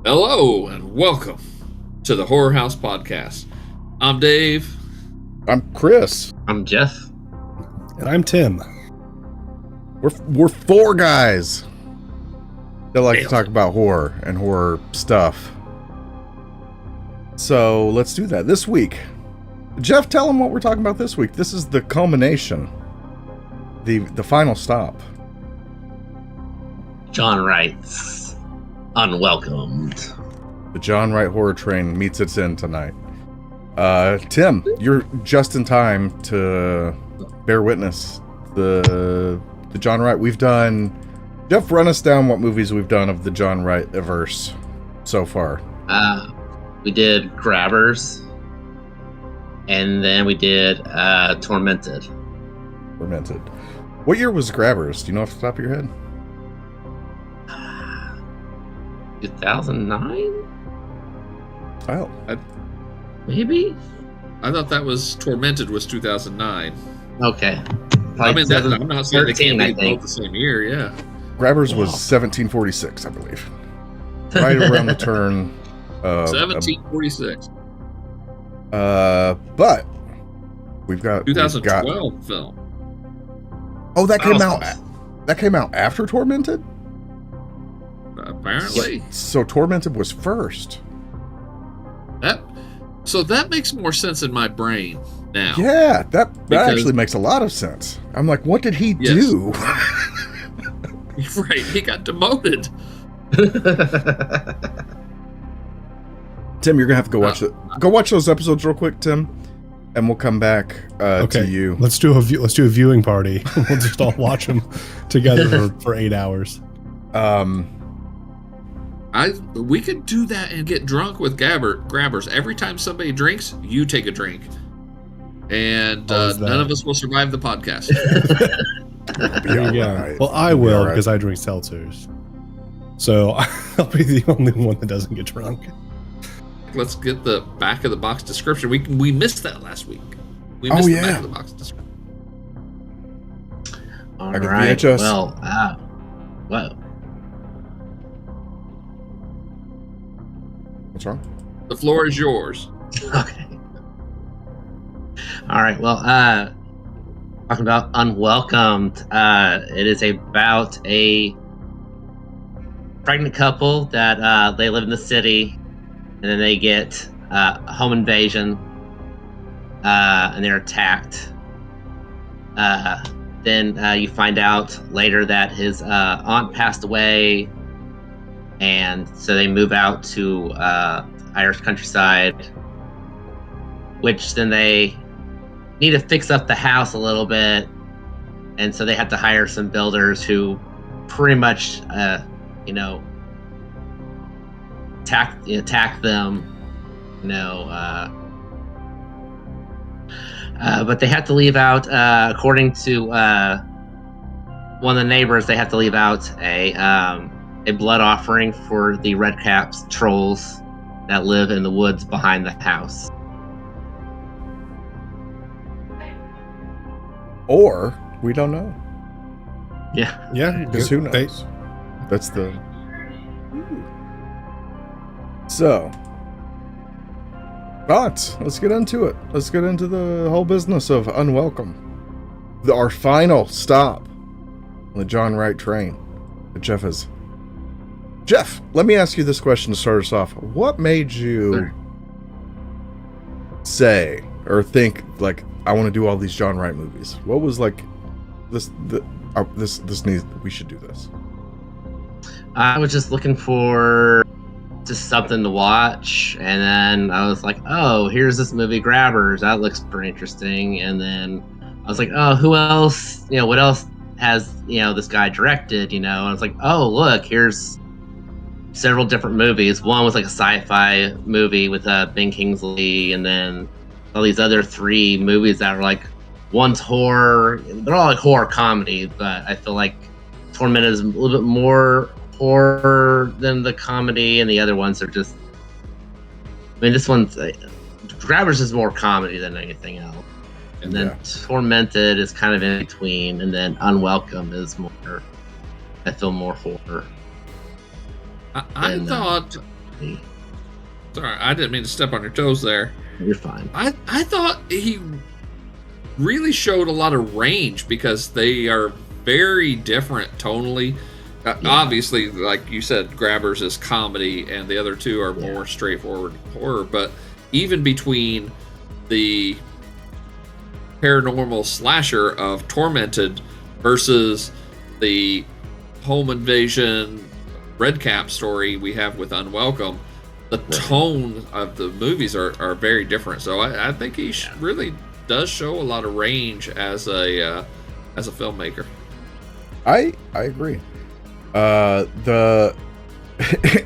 Hello and welcome to the Horror House Podcast. I'm Dave. I'm Chris. I'm Jeff. And I'm Tim. We're four guys that like to talk about horror and horror stuff. So let's do that this week. Jeff, tell them what we're talking about this week. This is the culmination, the final stop. John Wright's Unwelcomed. The John Wright horror train meets its end tonight. Tim, you're just in time to bear witness the John Wright. We've done. Jeff, run us down what movies we've done of the John Wright verse so far. We did Grabbers, and then we did Tormented. Tormented. What year was Grabbers? Do you know off the top of your head? 2009? Oh, Maybe? I thought that was Tormented was 2009. Okay. I'm not saying they can't be 13, I think. both the same year, yeah. Grabbers was 1746, I believe. Right around the turn of 1746. But we've got 2012 film. Oh, that came out after Tormented? Apparently. So Tormented was first. So that makes more sense in my brain now. Yeah, that actually makes a lot of sense. I'm like, what did he do? Right, he got demoted. Tim, you're gonna have to go watch it. Go watch those episodes real quick, Tim, and we'll come back to you. Let's do a viewing party. We'll just all watch them together for 8 hours. We could do that and get drunk with grabbers. Every time somebody drinks, you take a drink. And none of us will survive the podcast. There you go. Right. Well, I will because I drink seltzers. So I'll be the only one that doesn't get drunk. Let's get the back of the box description. We missed that last week. We missed the back of the box description. All right. VHS. Well, well. What's wrong? The floor is yours. Okay. All right. Well, talking about Unwelcomed, it is about a pregnant couple that they live in the city, and then they get a home invasion, and they're attacked. Then you find out later that his aunt passed away, and so they move out to Irish countryside, which then they need to fix up the house a little bit, and so they have to hire some builders who pretty much attack them, but they have to leave out, according to one of the neighbors, they have to leave out a blood offering for the Redcaps trolls that live in the woods behind the house. Or we don't know. Yeah. Yeah, Because who knows? That's the. So, thoughts. Let's get into it. Let's get into the whole business of Unwelcome. Our final stop on the John Wright train. Jeff, let me ask you this question to start us off. What made you say or think, like, I want to do all these John Wright movies? What was like this needs, we should do this? I was just looking for just something to watch, and then I was like, oh, here's this movie Grabbers, that looks pretty interesting. And then I was like, oh, who else, what else has this guy directed, and I was like, oh, look, here's several different movies. One was like a sci-fi movie with Ben Kingsley, and then all these other 3 movies that were like, one's horror, they're all like horror comedy, but I feel like Tormented is a little bit more horror than the comedy, and the other ones are just, this one's Grabbers is more comedy than anything else, and then Tormented is kind of in between, and then Unwelcome is more, I feel, more horror. I thought Sorry, I didn't mean to step on your toes there. You're fine. I thought he really showed a lot of range because they are very different tonally. Obviously, like you said, Grabbers is comedy and the other two are more straightforward horror. But even between the paranormal slasher of Tormented versus the home invasion redcap story we have with Unwelcome, the tone of the movies are very different. So I think he really does show a lot of range as a filmmaker. I agree.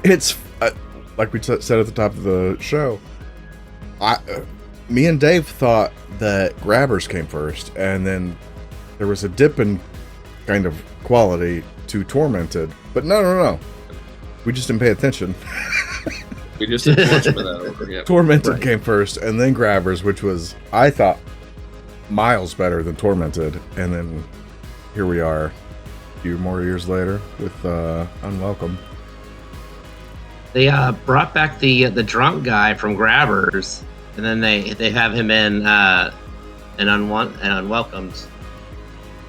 It's like we said at the top of the show. Me and Dave thought that Grabbers came first, and then there was a dip in kind of quality to Tormented. But no. We just didn't pay attention. We just didn't watch for that over. Yep. Tormented came first, and then Grabbers, which was, I thought, miles better than Tormented. And then here we are, a few more years later with Unwelcome. They brought back the drunk guy from Grabbers, and then they have him in Unwelcomed.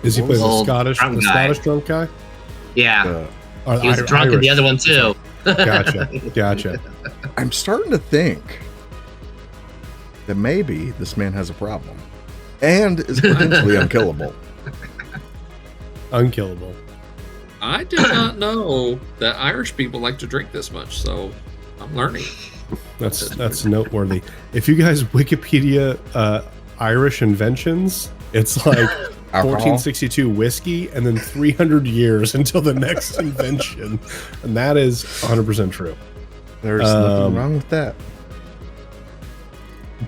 Is he playing the Scottish drunk guy? Yeah, he was drunk in the other one too. Gotcha. I'm starting to think that maybe this man has a problem and is potentially unkillable. Unkillable. I did not know that Irish people like to drink this much, so I'm learning. That's noteworthy. If you guys Wikipedia Irish inventions, it's like 1462 whiskey and then 300 years until the next invention, and that is 100% true. There's nothing wrong with that.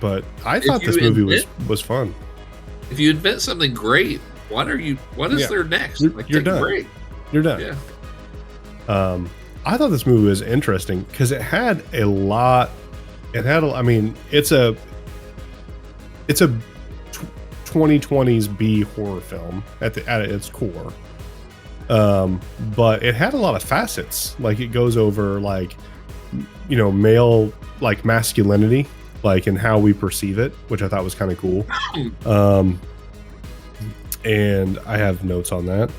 But I thought this movie was fun. If you invent something great, what is there next? You're done. Break. You're done. Yeah. I thought this movie was interesting because it had a lot. I mean, it's a 2020s B horror film at its core. But it had a lot of facets. Like it goes over male masculinity, and how we perceive it, which I thought was kind of cool. And I have notes on that.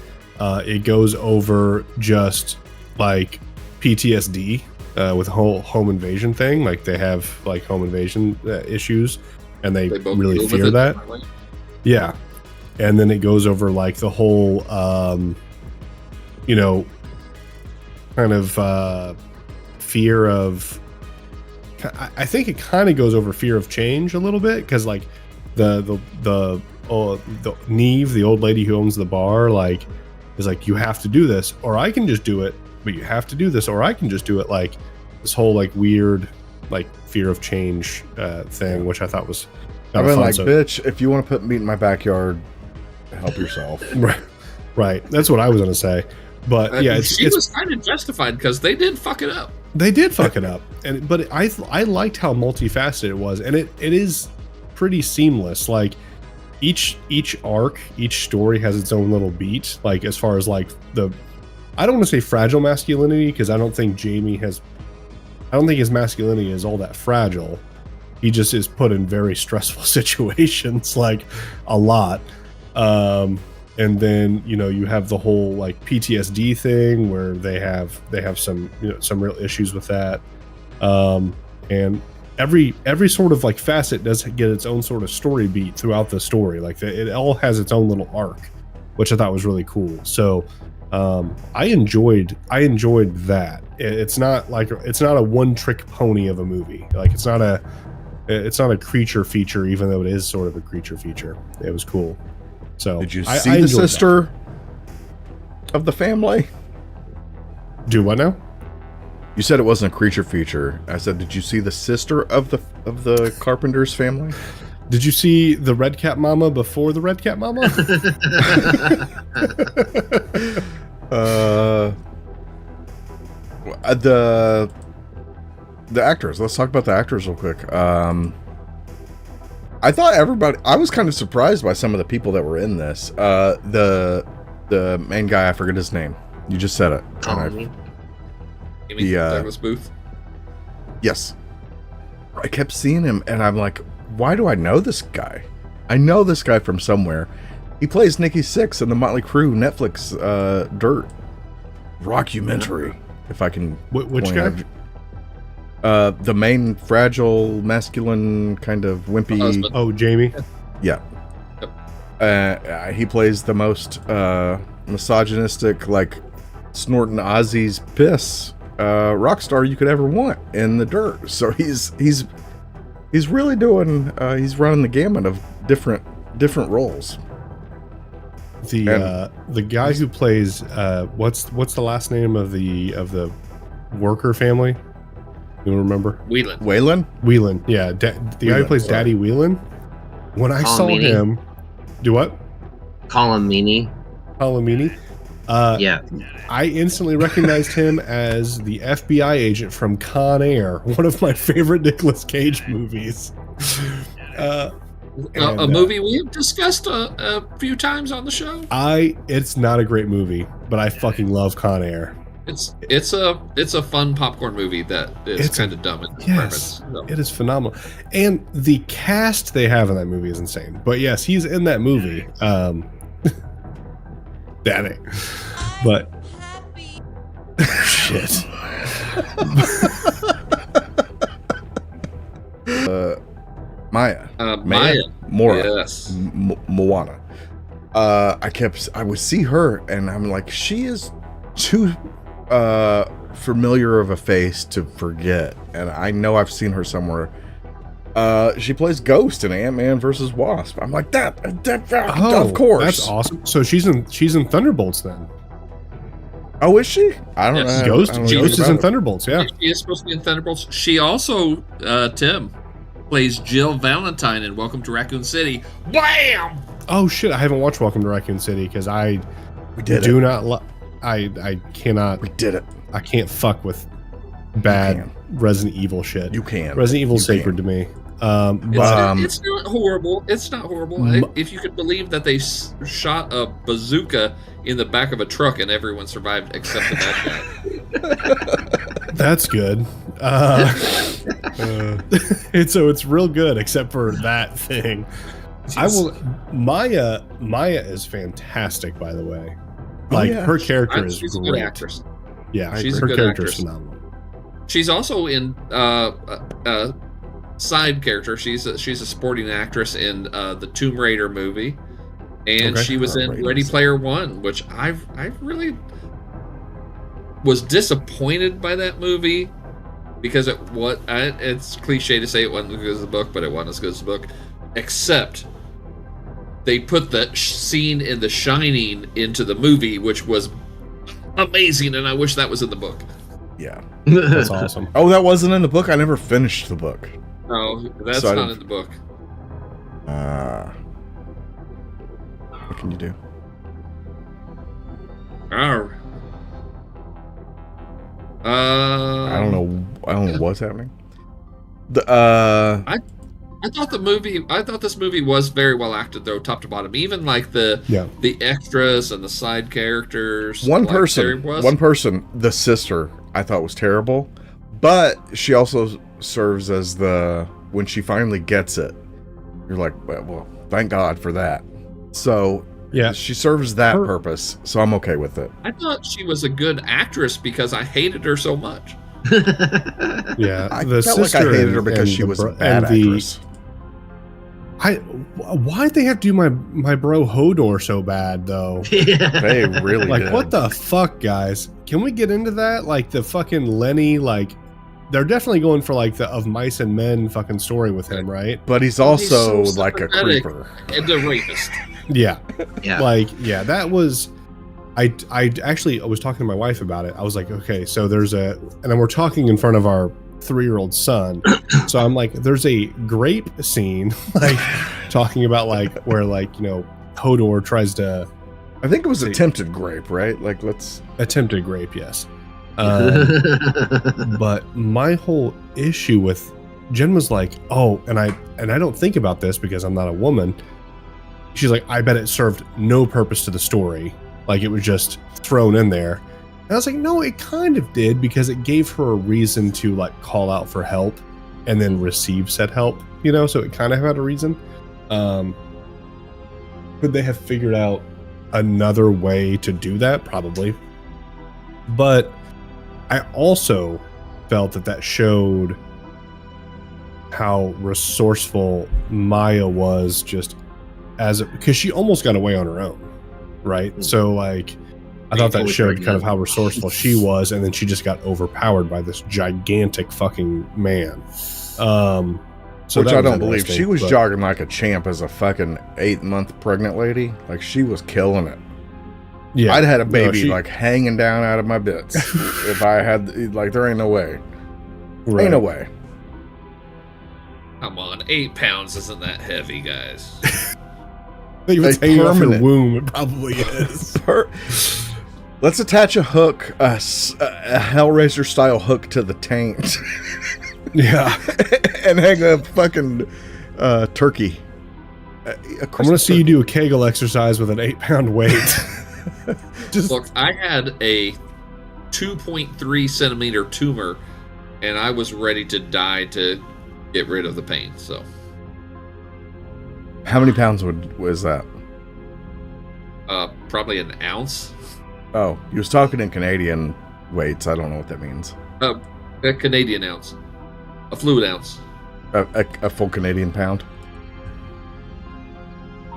It goes over just PTSD with the whole home invasion thing. They have home invasion issues, and they really fear that. Yeah. And then it goes over the whole, kind of fear of. I think it kind of goes over fear of change a little bit because the Neve, the old lady who owns the bar, is you have to do this or I can just do it, but you have to do this or I can just do it. This whole weird fear of change thing, which I thought was I've been bitch, if you want to put meat in my backyard, help yourself. Right. That's what I was going to say. But she was kind of justified because they did fuck it up. They did fuck it up, but I liked how multifaceted it was, and it is pretty seamless. Each arc, each story has its own little beat. As far as I don't want to say fragile masculinity because I don't think his masculinity is all that fragile. He just is put in very stressful situations, a lot. And then you have the whole PTSD thing where they have some some real issues with that. And every sort of facet does get its own sort of story beat throughout the story. It all has its own little arc, which I thought was really cool. So I enjoyed that. It's not a one trick pony of a movie. It's not a creature feature, even though it is sort of a creature feature. It was cool. So did you see the sister of the family? Do what now? You said it wasn't a creature feature. I said, did you see the sister of the Carpenter's family? Did you see the Red Cat Mama before the Red Cat Mama? The actors. Let's talk about the actors real quick. I thought I was kind of surprised by some of the people that were in this. The main guy, I forget his name. You just said it. You mean Douglas Booth? Yes. I kept seeing him, and I'm like, why do I know this guy? I know this guy from somewhere. He plays Nikki Sixx in the Motley Crue Netflix Dirt rockumentary. If I can. Which guy? The main fragile, masculine, kind of wimpy. Oh, Jamie. Yeah. He plays the most misogynistic, like snorting Ozzy's piss rock star you could ever want in the Dirt. So he's really doing. He's running the gamut of different roles. The guy who plays what's the last name of the worker family? You remember? Whelan? Yeah, the guy who plays Daddy Whelan. When I saw him, do what? Colin Meaney. Yeah. I instantly recognized him as the FBI agent from Con Air, one of my favorite Nicolas Cage movies. A movie we've discussed a few times on the show. It's not a great movie, but I fucking love Con Air. It's a fun popcorn movie that is kind of dumb in premise. So. It is phenomenal, and the cast they have in that movie is insane. But yes, he's in that movie. Daddy, but shit. Maya. Mora. Yes. Moana. I would see her, and I'm like, she is too familiar of a face to forget, and I know I've seen her somewhere. She plays Ghost in Ant-Man versus Wasp. I'm like, of course. That's awesome. So she's in Thunderbolts then. Oh, is she? I don't know. Ghost is in Thunderbolts, yeah. She is supposed to be in Thunderbolts. She also, Tim, plays Jill Valentine in Welcome to Raccoon City. Bam! Oh shit, I haven't watched Welcome to Raccoon City because I cannot. We did it. I can't fuck with bad Resident Evil shit. You can. Resident Evil's sacred to me. It's not horrible. It's not horrible. If you could believe that they shot a bazooka in the back of a truck and everyone survived except the bad guy. That's good. It's real good except for that thing. Maya is fantastic, by the way. Her character is she's great. A good actress. Yeah, she's her a good character actress. is phenomenal. She's also in side character. She's a supporting actress in the Tomb Raider movie, and she was in Ready Player One, which I really was disappointed by that movie because it's cliche to say it wasn't as good as the book, but it wasn't as good as the book, except they put the scene in The Shining into the movie, which was amazing, and I wish that was in the book. Yeah. That's awesome. Oh, that wasn't in the book? I never finished the book. No, that's not in the book. What can you do? I don't know what's happening. I thought this movie was very well acted, though, top to bottom. Even like the extras and the side characters. One person, the sister, I thought was terrible, but she also serves as when she finally gets it, you're like, well, thank God for that. So yeah, she serves that purpose, so I'm okay with it. I thought she was a good actress because I hated her so much. Yeah, I felt like I hated her because she was a bad actress. Why'd they have to do my bro Hodor so bad though? They really did. What the fuck, guys? Can we get into that? Like the fucking Lenny, they're definitely going for the Of Mice and Men fucking story with him, right? But he's also so like a creeper and a rapist. Yeah. That was. I actually was talking to my wife about it. I was like, okay, so and then we're talking in front of our 3-year-old son. So I'm like, there's a grape scene, talking about where Hodor tries to. I think it was attempted grape, right? Attempted grape, yes. But my whole issue with Jen was like, oh, and I don't think about this because I'm not a woman. She's like, I bet it served no purpose to the story. It was just thrown in there. And I was like, no, it kind of did, because it gave her a reason to like call out for help and then receive said help, you know, so it kind of had a reason. Could they have figured out another way to do that? Probably. But I also felt that showed how resourceful Maya was, just because she almost got away on her own, right? Mm-hmm. So like, I thought that showed kind of how resourceful she was, and then she just got overpowered by this gigantic fucking man. Which I don't believe. She was jogging like a champ as a fucking 8-month pregnant lady. Like, she was killing it. Yeah, I'd had a baby like hanging down out of my bits if I had, like, there ain't no way. Right. Ain't no way. Come on, 8 pounds isn't that heavy, guys. If it's hanging off her womb, it probably is. Let's attach a hook, a Hellraiser style hook to the taint. Yeah. And hang a fucking turkey. I'm going to see you do a Kegel exercise with an 8-pound weight. Look, I had a 2.3 centimeter tumor, and I was ready to die to get rid of the pain. So, how many pounds was that? Probably an ounce. Oh, you was talking in Canadian weights. I don't know what that means. A Canadian ounce. A fluid ounce. A full Canadian pound?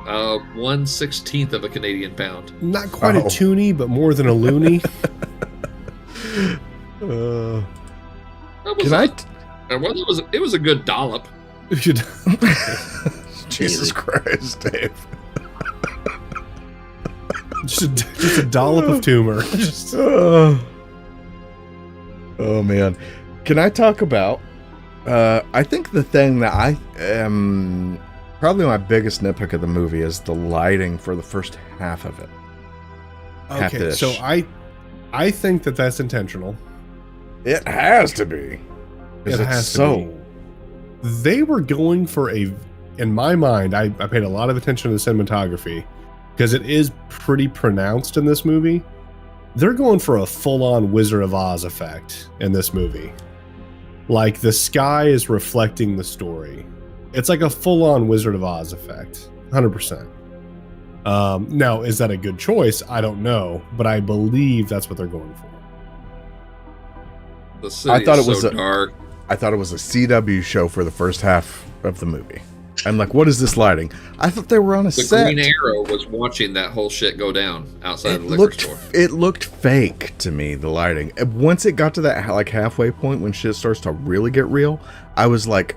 1/16 of a Canadian pound. Not quite a toonie, but more than a loony. It was a good dollop. Jesus Christ, Dave. just a dollop of tumor. Oh man. Can I talk about I think the thing that I am probably my biggest nitpick of the movie is the lighting for the first half of it. Okay, half-ish. So I think that's intentional. It has to be. It has to be. They were going for in my mind, I paid a lot of attention to the cinematography because it is pretty pronounced in this movie. They're going for a full-on Wizard of Oz effect in this movie. Like, the sky is reflecting the story. It's like a full-on Wizard of Oz effect. 100%. Now, is that a good choice? I don't know, but I believe that's what they're going for. The city is so dark. I thought it was a CW show for the first half of the movie. I'm like, what is this lighting? I thought they were on a set. The Green Arrow was watching that whole shit go down outside the liquor store. It looked fake to me, the lighting. Once it got to that like halfway point when shit starts to really get real, I was like,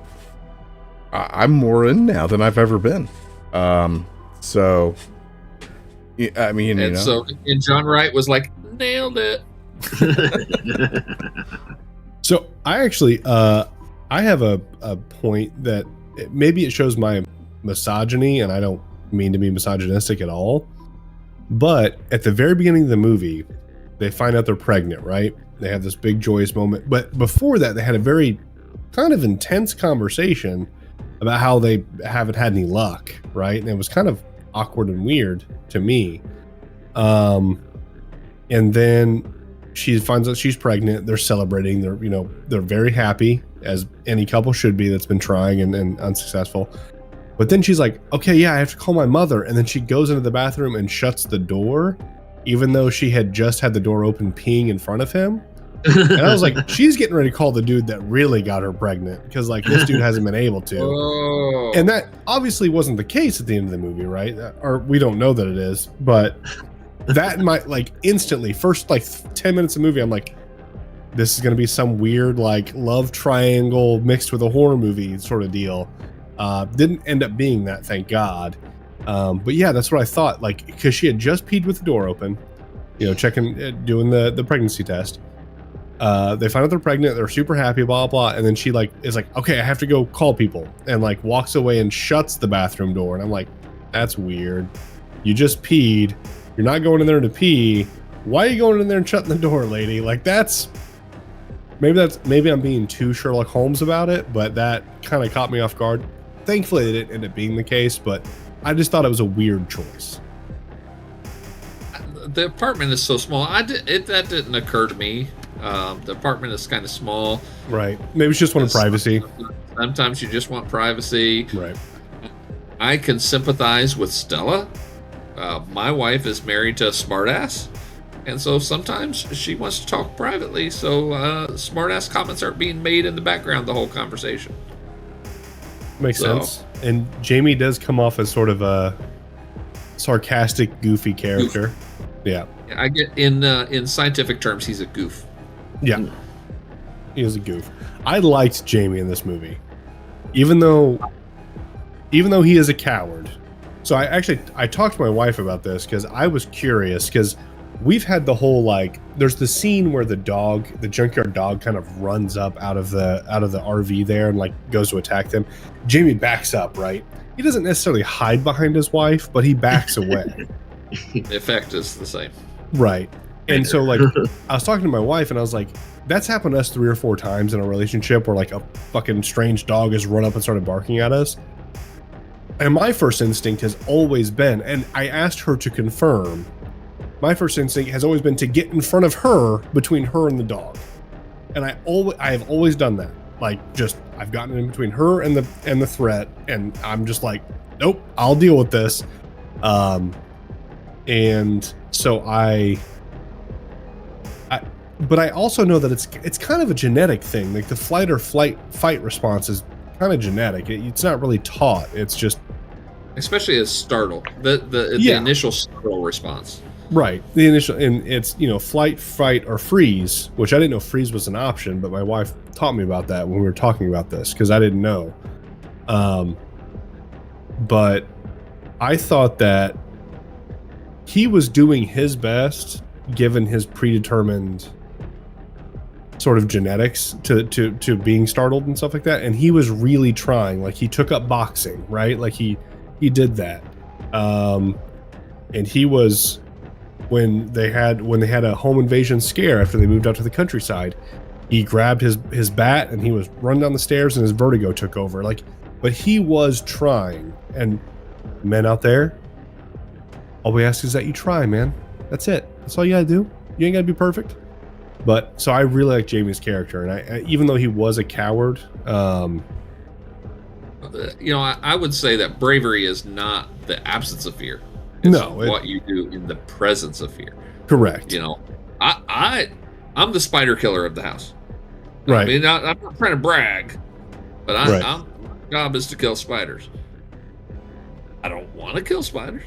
I'm more in now than I've ever been. So, I mean, and so John Wright was like, nailed it. So I actually, I have a point that maybe it shows my misogyny, and I don't mean to be misogynistic at all. But at the very beginning of the movie, they find out they're pregnant, right? They have this big joyous moment. But before that, they had a very kind of intense conversation about how they haven't had any luck, right? And it was kind of awkward and weird to me. And then she finds out she's pregnant. They're celebrating. They're very happy, as any couple should be that's been trying and unsuccessful. But then she's like, okay, yeah, I have to call my mother. And then she goes into the bathroom and shuts the door, even though she had just had the door open peeing in front of him. And I was like, she's getting ready to call the dude that really got her pregnant, because like this dude hasn't been able to. Oh. And that obviously wasn't the case at the end of the movie, right? Or we don't know that it is, but that might like instantly, first like 10 minutes of the movie, I'm like, this is going to be some weird like love triangle mixed with a horror movie sort of deal. Didn't end up being that, thank God. But yeah, that's what I thought, like, because she had just peed with the door open, checking, doing the pregnancy test. They find out they're pregnant, they're super happy, blah blah, and then she like is like, okay, I have to go call people, and like walks away and shuts the bathroom door. And I'm like, that's weird. You just peed, you're not going in there to pee. Why are you going in there and shutting the door, lady? Like, maybe I'm being too Sherlock Holmes about it, but that kind of caught me off guard. Thankfully, it didn't end up being the case, but I just thought it was a weird choice. the apartment is so small. That didn't occur to me. The apartment is kind of small. Right. Maybe it's just wanted privacy. Sometimes you just want privacy. Right. I can sympathize with Stella. My wife is married to a smartass, and so sometimes she wants to talk privately, so smartass comments aren't being made in the background the whole conversation. Makes sense. And Jamie does come off as sort of a sarcastic, goofy character. Yeah. I get in scientific terms, he's a goof. Yeah. He is a goof. I liked Jamie in this movie, even though he is a coward. So I talked to my wife about this because I was curious, because we've had the whole, like, there's the scene where the junkyard dog kind of runs up out of the RV there and like goes to attack them. Jamie backs up, right? He doesn't necessarily hide behind his wife, but he backs away. The effect is the same. Right. And so, like, I was talking to my wife and I was like, that's happened to us 3 or 4 times in a relationship where like a fucking strange dog has run up and started barking at us. And my first instinct has always been, and I asked her to confirm, my first instinct has always been to get in front of her, between her and the dog. And I have always done that. Like, just, I've gotten in between her and the threat, and I'm just like, nope, I'll deal with this. And so but I also know that it's kind of a genetic thing. Like the fight or fight response is kind of genetic. It's not really taught. It's just, especially as startle, the initial startle response. Right. The initial, and it's, flight, fight, or freeze, which I didn't know freeze was an option, but my wife taught me about that when we were talking about this, because I didn't know. But I thought that he was doing his best given his predetermined sort of genetics to being startled and stuff like that, and he was really trying. Like, he took up boxing, right? Like he did that. And he was, when they had a home invasion scare after they moved out to the countryside, he grabbed his bat and he was running down the stairs and his vertigo took over. Like, but he was trying. And men out there, all we ask is that you try, man. That's it. That's all you gotta do. You ain't gotta be perfect. But so I really like Jamie's character, and I even though he was a coward, I would say that bravery is not the absence of fear. It's what you do in the presence of fear. Correct. I'm the spider killer of the house. Right. I mean, I'm not trying to brag, but my job is to kill spiders. I don't want to kill spiders,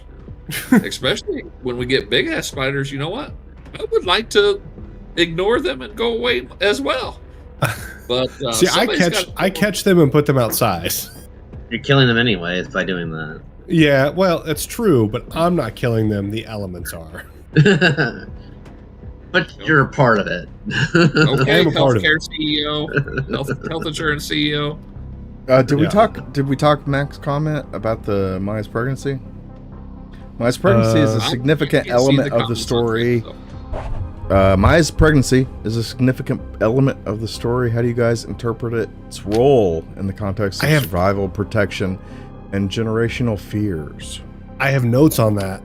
especially when we get big ass spiders. You know what? I would like to ignore them and go away as well. But see, I catch them and put them outside. You're killing them anyways by doing that. Yeah, well, that's true, but I'm not killing them. The elements are. But you're a part of it. Okay, healthcare CEO, health insurance CEO. Did we talk Mac's comment about the Maya's pregnancy? Maya's pregnancy is a significant element of the story. Maya's pregnancy is a significant element of the story. How do you guys interpret its role in the context of survival, protection, and generational fears? I have notes on that,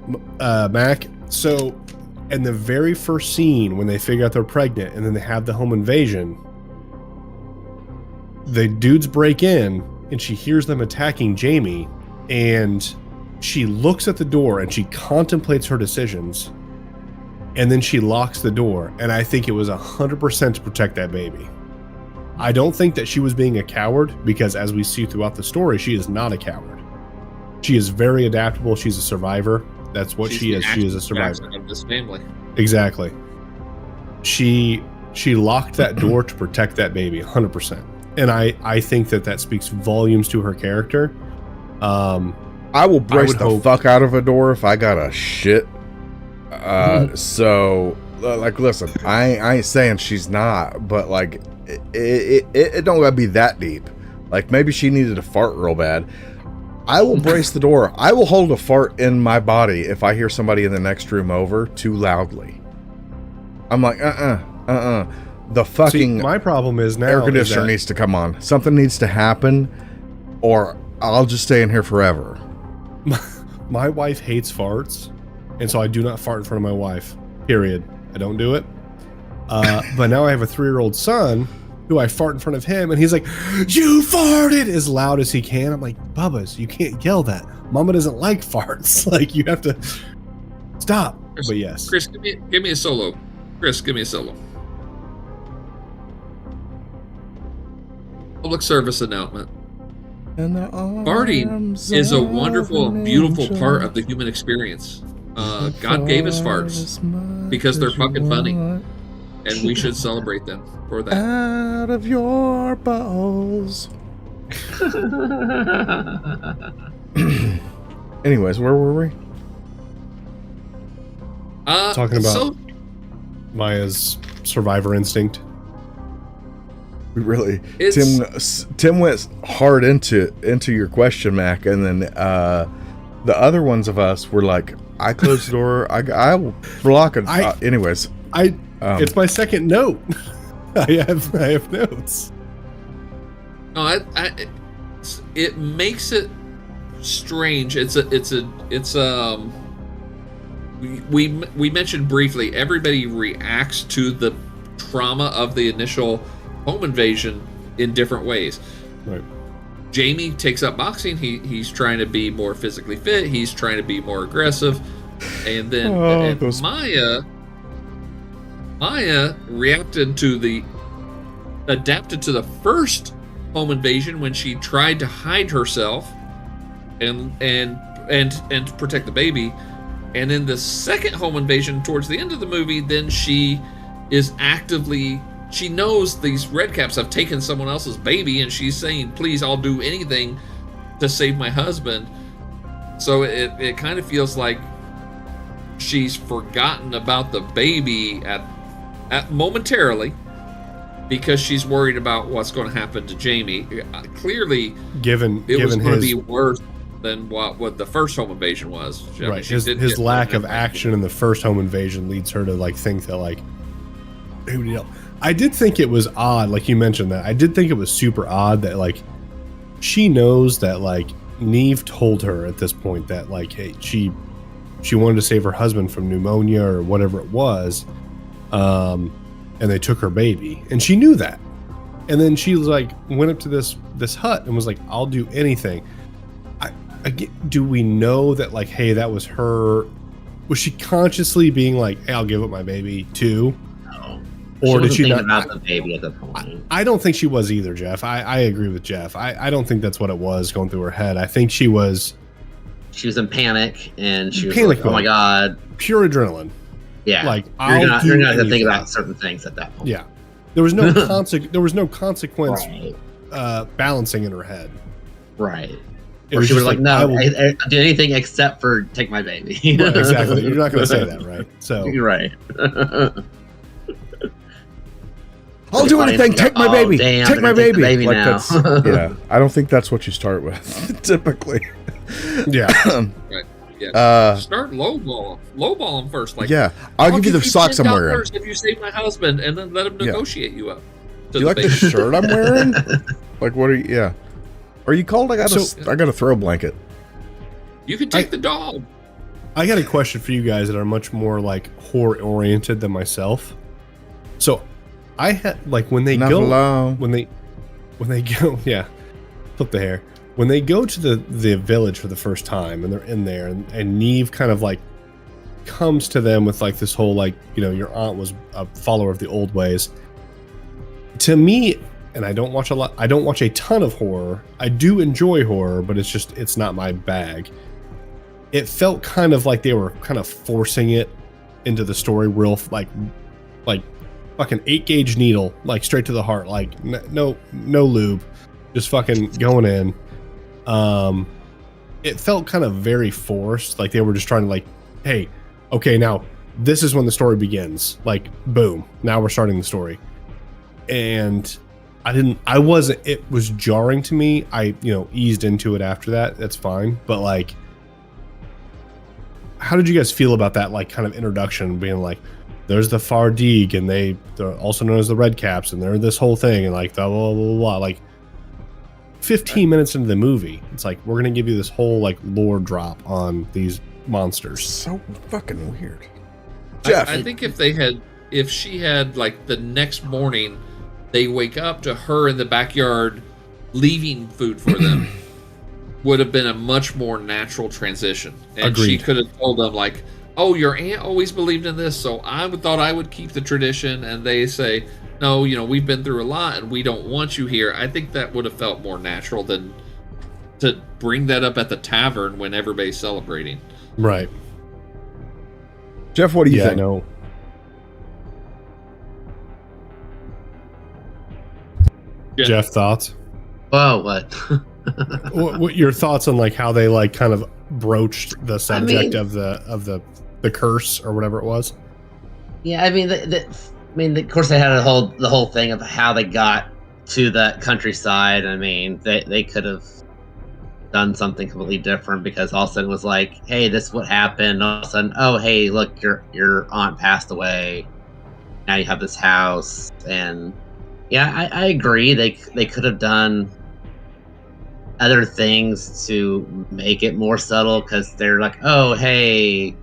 Mac. So, in the very first scene, when they figure out they're pregnant and then they have the home invasion, the dudes break in and she hears them attacking Jamie, and she looks at the door and she contemplates her decisions, and then she locks the door. And I think it was 100% to protect that baby. I don't think that she was being a coward, because as we see throughout the story, she is not a coward. She is very adaptable. She's a survivor. That's what she is. She is a survivor of this family. Exactly. She locked that door to protect that baby 100%. And I think that speaks volumes to her character. I will brace the fuck out of a door if I got a shit. So, like, listen, I ain't saying she's not, but like, it don't gotta be that deep. Like, maybe she needed to fart real bad. I will brace the door. I will hold a fart in my body if I hear somebody in the next room over too loudly. I'm like, The fucking my problem is now air conditioner needs to come on. Something needs to happen, or I'll just stay in here forever. My wife hates farts, and so I do not fart in front of my wife. Period. I don't do it. But now I have a 3-year-old son who I fart in front of him, and he's like, "You farted!" as loud as he can. I'm like, Bubba's, you can't yell that. Mama doesn't like farts. Like, you have to stop. Chris, but yes. Chris, give me a solo. Chris, give me a solo. Public service announcement. Farting is a wonderful and beautiful part of the human experience. God gave us farts because they're fucking funny, and we should celebrate them for that. Out of your balls. Anyways, where were we? Talking about Maya's survivor instinct. We really, Tim went hard into your question, Mac, and then the other ones of us were like, I closed the door. I block it. Anyways, it's my second note. I have notes. No, it makes it strange. We mentioned briefly, everybody reacts to the trauma of the initial home invasion in different ways. Right. Jamie takes up boxing. He's trying to be more physically fit. He's trying to be more aggressive. And then Maya adapted to the first home invasion when she tried to hide herself and protect the baby. And in the second home invasion towards the end of the movie, then she is actively, she knows these redcaps have taken someone else's baby, and she's saying, please, I'll do anything to save my husband. So it kind of feels like she's forgotten about the baby at momentarily, because she's worried about what's going to happen to Jamie. Clearly, it was going to be worse than what the first home invasion was. Right. His lack of action in the first home invasion leads her to like think that like, who would help? I did think it was odd, like you mentioned that. I did think it was super odd that like she knows that like Neve told her at this point that like, hey, she wanted to save her husband from pneumonia or whatever it was, and they took her baby, and she knew that. And then she was like, went up to this hut and was like, I'll do anything. Do we know that like, hey, that was her? Was she consciously being like, hey, I'll give up my baby too? No. Or did she not? About the baby at that point. I don't think she was either, Jeff. I agree with Jeff. I don't think that's what it was going through her head. I think she was in panic, and she was like, oh my God. Pure adrenaline. Yeah. Like, you're not going to think about certain things at that point. Yeah. There was no consequence balancing in her head. Right. Or she was like, no, I do anything except for take my baby. Right, exactly. You're not going to say that, right? So you're right. I'll do anything. Take my baby. Damn, take my baby. Like now. Yeah. I don't think that's what you start with, typically. Yeah. Right. Yeah. Start lowball them first. Like, yeah, I'll give you the socks I'm wearing if you save my husband, and then let him negotiate you up. Do you like the shirt I'm wearing? Like, what are you? Yeah. Are you cold? I got a throw blanket. You can take the dog. I got a question for you guys that are much more like horror oriented than myself. So, I had like when they go, yeah, flip the hair. When they go to the village for the first time and they're in there, and Neve kind of like comes to them with like this whole like, you know, your aunt was a follower of the old ways. To me, and I don't watch a ton of horror. I do enjoy horror, but it's not my bag. It felt kind of like they were kind of forcing it into the story, real like fucking 8-gauge needle, like straight to the heart, like no lube, just fucking going in. It felt kind of very forced, like they were just trying to like, hey, okay, now this is when the story begins. Like, boom, now we're starting the story. And it was jarring to me. I, eased into it after that. That's fine. But like, how did you guys feel about that, like, kind of introduction, being like, there's the Fardig, and they're also known as the Redcaps, and they're this whole thing, and like, blah, blah, blah, blah. Like, 15 minutes into the movie, it's like, we're going to give you this whole, like, lore drop on these monsters. So fucking weird. Jeff, I think if she had like the next morning, they wake up to her in the backyard leaving food for them, would have been a much more natural transition. And Agreed. She could have told them like, "Oh, your aunt always believed in this, so I thought I would keep the tradition." And they say, "No, we've been through a lot, and we don't want you here." I think that would have felt more natural than to bring that up at the tavern when everybody's celebrating. Right. Jeff, what do you think? No. Yeah. Jeff, thoughts? Whoa, what? What your thoughts on like how they like kind of broached the subject of the curse or whatever it was? Yeah, I mean, of course, they had the whole thing of how they got to that countryside. I mean, they could have done something completely different, because all of a sudden it was like, hey, this is what happened. All of a sudden, oh, hey, look, your aunt passed away. Now you have this house. And yeah, I agree. They could have done other things to make it more subtle, because they're like, oh, hey,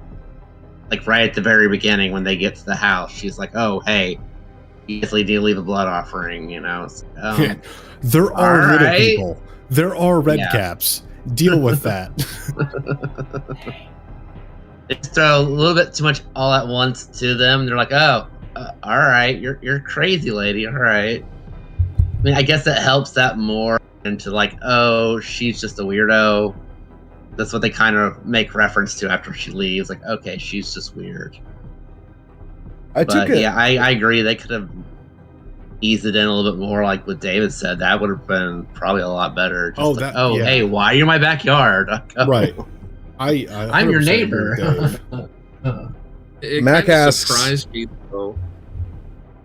like right at the very beginning when they get to the house, she's like, oh, hey, you definitely need to leave a blood offering, So, there are little right. people. There are red caps. Deal with that. They throw a little bit too much all at once to them. They're like, oh, all right, you're crazy, lady. All right. I mean, I guess it helps that more into like, oh, she's just a weirdo. That's what they kind of make reference to after she leaves. Like, okay, she's just weird. I agree. They could have eased it in a little bit more, like what David said. That would have been probably a lot better. Just hey, why are you in my backyard? Right. I'm your neighbor. It Mac kind of asks, surprised me though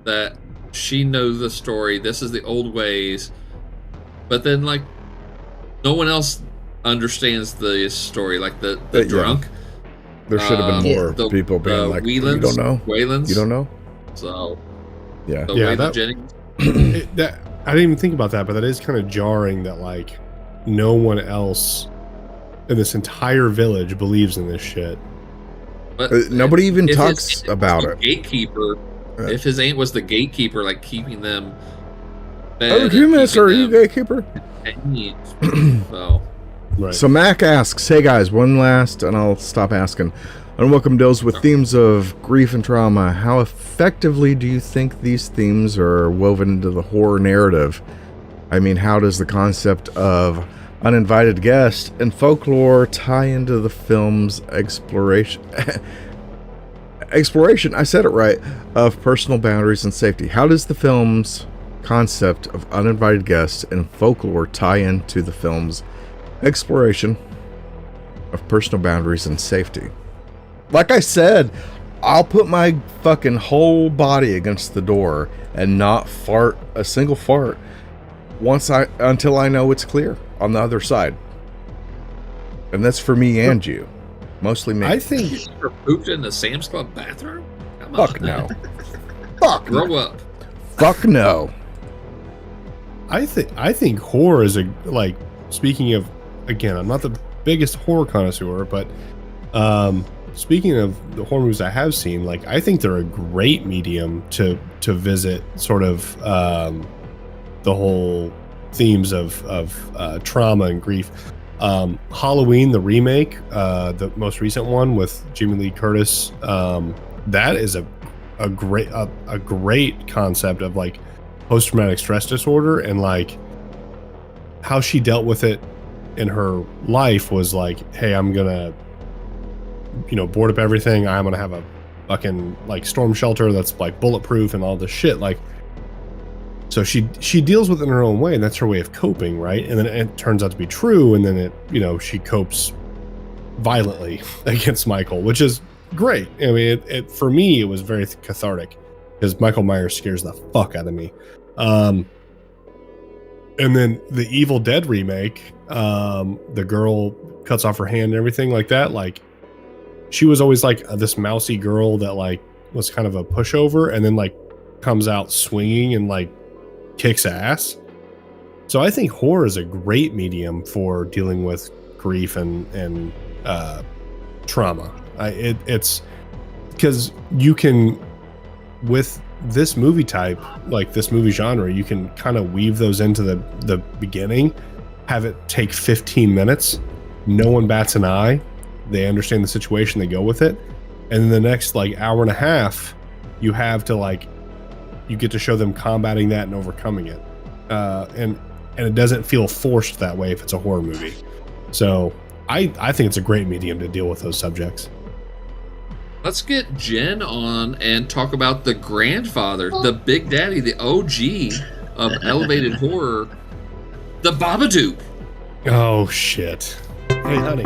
that she knows the story. This is the old ways, but then like no one else understands the story. Like the drunk. There should have been more people being like, you don't know? Wayland's. You don't know? So, yeah. Wayland Jennings. I didn't even think about that, but that is kind of jarring that, like, no one else in this entire village believes in this shit. But nobody even talks about it. Gatekeeper. If his aunt was the gatekeeper, like keeping them fed. Are you gatekeeper? So. Right. So Mac asks, hey guys, one last, and I'll stop asking. Unwelcome deals with themes of grief and trauma. How effectively do you think these themes are woven into the horror narrative? I mean, how does the concept of uninvited guest and folklore tie into the film's exploration, I said it right, of personal boundaries and safety? How does the film's concept of uninvited guests and folklore tie into the film's exploration of personal boundaries and safety? Like I said, I'll put my fucking whole body against the door and not fart a single fart until I know it's clear on the other side. And that's for me and you. Mostly me. I think you ever pooped in the Sam's Club bathroom? Come Fuck on. No. Fuck Grow up. Fuck no. I think horror is speaking of, again, I'm not the biggest horror connoisseur, but speaking of the horror movies I have seen, like, I think they're a great medium to visit sort of the whole themes of trauma and grief. Halloween, the remake, the most recent one with Jamie Lee Curtis, that is a great concept of like post-traumatic stress disorder, and like how she dealt with it in her life was like, hey, I'm gonna board up everything. I'm gonna have a fucking like storm shelter that's like bulletproof and all this shit. Like, so she deals with it in her own way, and that's her way of coping, right? And then it turns out to be true, and then she copes violently against Michael, which is great. I mean, it for me, it was very cathartic because Michael Myers scares the fuck out of me. And then the Evil Dead remake, the girl cuts off her hand and everything like that. Like, she was always like this mousy girl that like was kind of a pushover, and then like comes out swinging and like kicks ass. So I think horror is a great medium for dealing with grief and trauma. It's because you can, with this movie type, like this movie genre, you can kind of weave those into the beginning, have it take 15 minutes, no one bats an eye, they understand the situation, they go with it, and then the next like hour and a half, you have to like, you get to show them combating that and overcoming it, and it doesn't feel forced that way if it's a horror movie. So I think it's a great medium to deal with those subjects. Let's get Jen on and talk about the grandfather, the Big Daddy, the OG of elevated horror, the Babadook. Oh shit! Hey honey.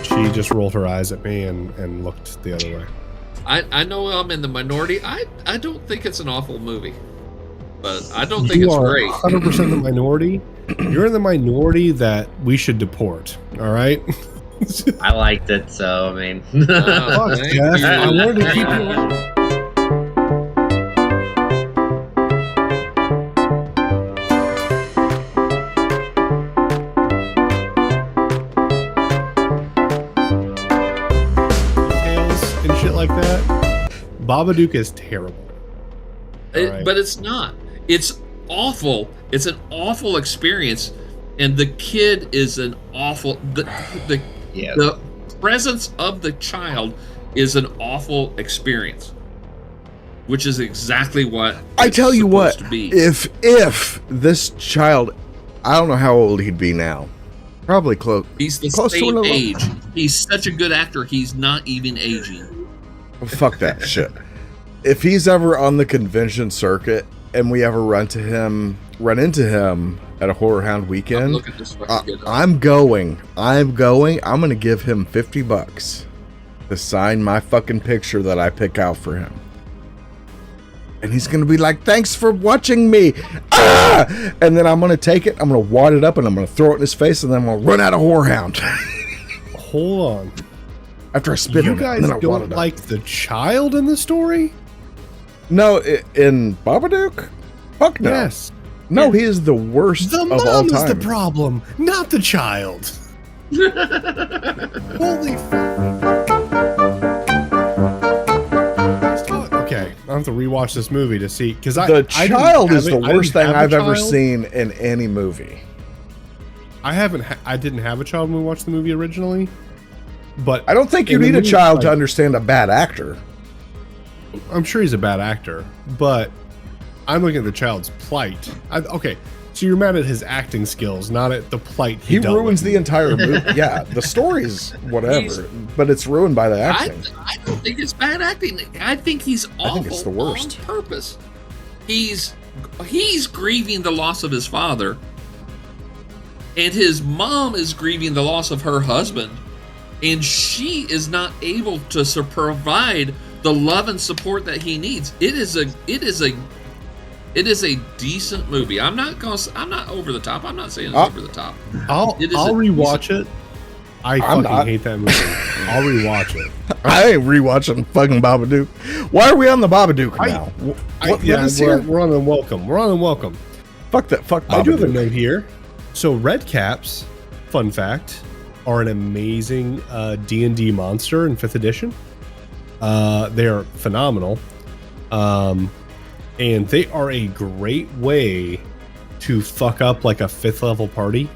She just rolled her eyes at me and looked the other way. I know I'm in the minority. I don't think it's an awful movie, but I don't think it's great. You are 100% the minority. You're in the minority that we should deport. All right. I liked it, so I mean. Oh, thank you. I wanted to keep you around. Details and shit like that. Babadook is terrible. Right. But it's not. It's awful. It's an awful experience, and the kid is an awful. The presence of the child is an awful experience, which is exactly what I tell you what. to be. If this child, I don't know how old he'd be now. Probably close. He's the close same to age. He's such a good actor. He's not even aging. Fuck that shit. If he's ever on the convention circuit and we ever run into him at a Horror Hound weekend, I'm going to give him $50 to sign my fucking picture that I pick out for him. And he's going to be like, thanks for watching me. Ah! And then I'm going to take it, I'm going to wad it up, and I'm going to throw it in his face, and then I'm going to run out of Horror Hound. Hold on. After I spit You in guys it, and then I wad don't it up. like the child in the story? No, in Babadook? Fuck no. Yes. No, he is the worst The of all mom is time. the problem, not the child. Holy fuck. Okay, I have to rewatch this movie to see, because The child is the worst thing I've ever seen in any movie. I didn't have a child when we watched the movie originally, but I don't think you in the need a movie, child like, to understand a bad actor. I'm sure he's a bad actor, but I'm looking at the child's plight. Okay, so you're mad at his acting skills, not at the plight He dealt ruins with. the entire movie. Yeah, the story's whatever, but it's ruined by the acting. I don't think it's bad acting. I think he's awful. I think it's the worst. On purpose. He's grieving the loss of his father, and his mom is grieving the loss of her husband, and she is not able to provide the love and support that he needs. It is a decent movie. I'm not over the top. I'm not saying it's over the top. I'll rewatch it. I fucking hate that movie. I'll rewatch it. I ain't rewatching fucking Babadook. Why are we on the Babadook now? What is here? We're on Unwelcome. We're on Unwelcome. Fuck that. Fuck Babadook. I do have a note here. So red caps, fun fact, are an amazing D&D monster in 5th edition. They are phenomenal. And they are a great way to fuck up like a 5th level party.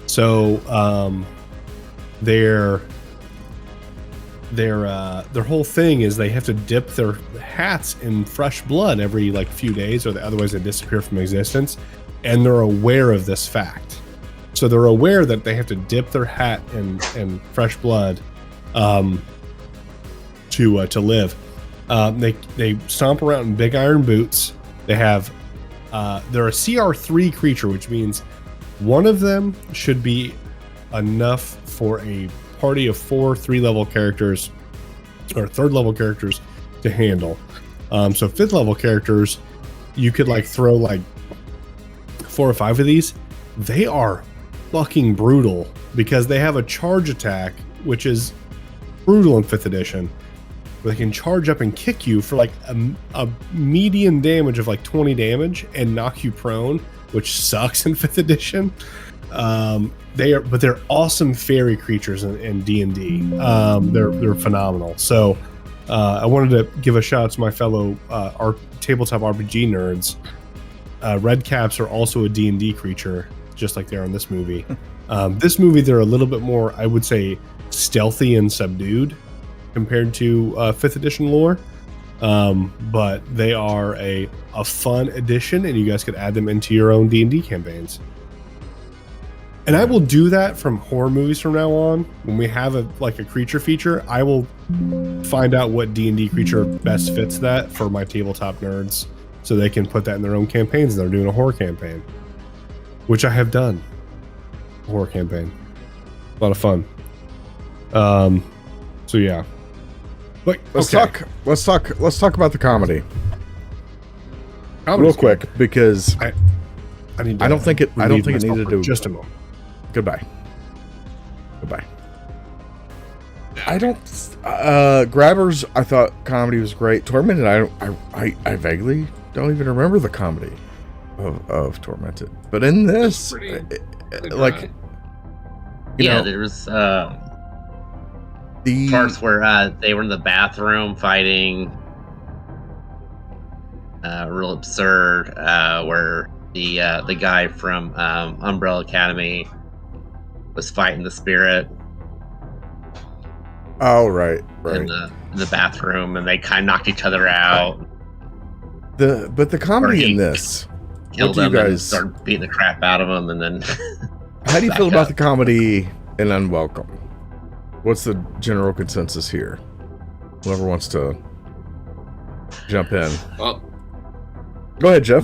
So their whole thing is they have to dip their hats in fresh blood every like few days, or otherwise they disappear from existence. And they're aware of this fact. So they're aware that they have to dip their hat in fresh blood to live. They stomp around in big iron boots. They have they're a CR3 creature, which means one of them should be enough for a party of 4 3-level characters or 3rd level characters to handle. So 5th level characters, you could like throw like 4 or 5 of these. They are fucking brutal because they have a charge attack, which is brutal in 5th edition. They can charge up and kick you for like a median damage of like 20 damage and knock you prone which sucks in 5th edition. They're awesome fairy creatures in D&D. They're phenomenal. So I wanted to give a shout out to my fellow our tabletop RPG nerds. Red caps are also a D&D creature, just like they are in this movie. This movie, they're a little bit more, I would say, stealthy and subdued compared to 5th edition lore. But they are a fun addition, and you guys could add them into your own D&D campaigns. And I will do that from horror movies from now on. When we have a creature feature, I will find out what D&D creature best fits that for my tabletop nerds, so they can put that in their own campaigns. They're doing a horror campaign, which I have done. A horror campaign, a lot of fun. So yeah. But Let's talk about the comedy Comedy's real quick, because I need. I don't think it relieve needed myself for to. just a moment. Goodbye. I don't. Grabbers, I thought comedy was great. Tormented, I vaguely don't even remember the comedy of Tormented. But in this, Pretty like, you know, there was the parts where they were in the bathroom fighting. Real absurd. Where the guy from Umbrella Academy was fighting the spirit. Oh, right. In the bathroom, and they kind of knocked each other out. But the comedy in this, Killed what do you them and guys? started beating the crap out of them, and then. How do you back feel about up. the comedy in Unwelcome? What's the general consensus here? Whoever wants to jump in. Well, Go ahead, Jeff.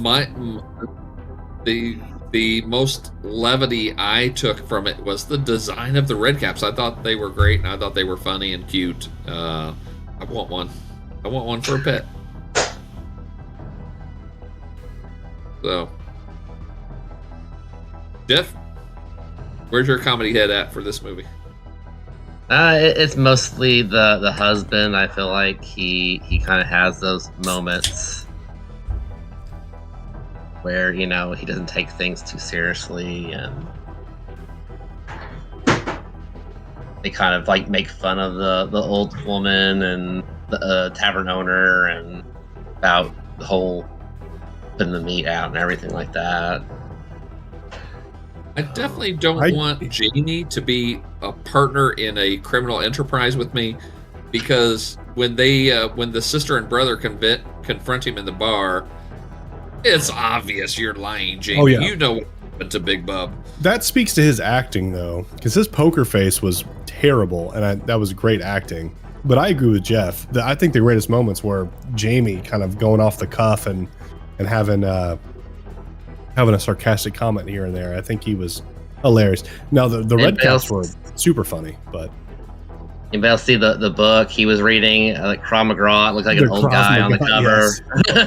The most levity I took from it was the design of the red caps. I thought they were great, and I thought they were funny and cute. I want one. I want one for a pet. So, Jeff, where's your comedy head at for this movie? It's mostly the husband. I feel like he kind of has those moments where, you know, he doesn't take things too seriously, and they kind of like make fun of the old woman and the tavern owner, and about the whole putting the meat out and everything like that. I definitely don't want Jamie to be a partner in a criminal enterprise with me, because when the sister and brother confront him in the bar, it's obvious you're lying, Jamie. Oh, yeah. You know what happened to Big Bub. That speaks to his acting, though, because his poker face was terrible, and that was great acting. But I agree with Jeff. I think the greatest moments were Jamie kind of going off the cuff and having a sarcastic comment here and there. I think he was hilarious. Now the red caps were super funny, but Anybody else see the book he was reading? Like Krav Maga, it looked like an old guy on the cover.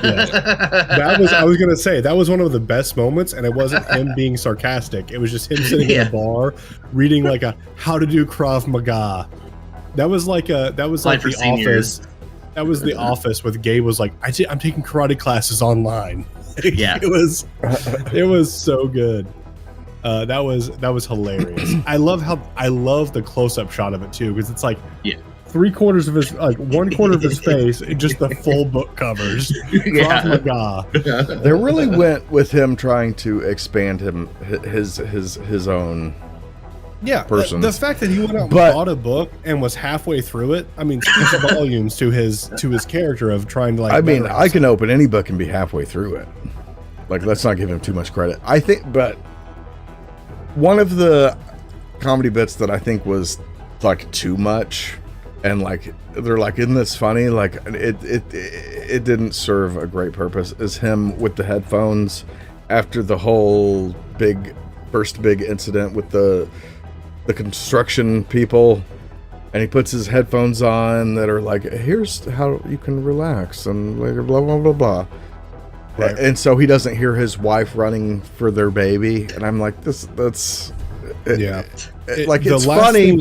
Yes. I was gonna say that was one of the best moments, and it wasn't him being sarcastic. It was just him sitting in a bar reading like a how to do Krav Maga. That was like the Office. That was the Office with Gabe was like, I'm taking karate classes online. Yeah, it was so good. That was hilarious. I love the close up shot of it too, because it's like 3/4 of his, like 1/4 of his face, and just the full book covers. Krav Maga. They really went with him trying to expand his own. Yeah, person. The fact that he went out and bought a book and was halfway through it, I mean, speaks volumes to his character of trying to like. I mean, I can open any book and be halfway through it. Like, let's not give him too much credit. I think, but one of the comedy bits that I think was like too much, and like they're like, isn't this funny? Like it didn't serve a great purpose. Is him with the headphones after the whole first big incident with the construction people, and he puts his headphones on that are like, here's how you can relax and blah blah blah blah. Right. And so he doesn't hear his wife running for their baby, and I'm like, it's funny,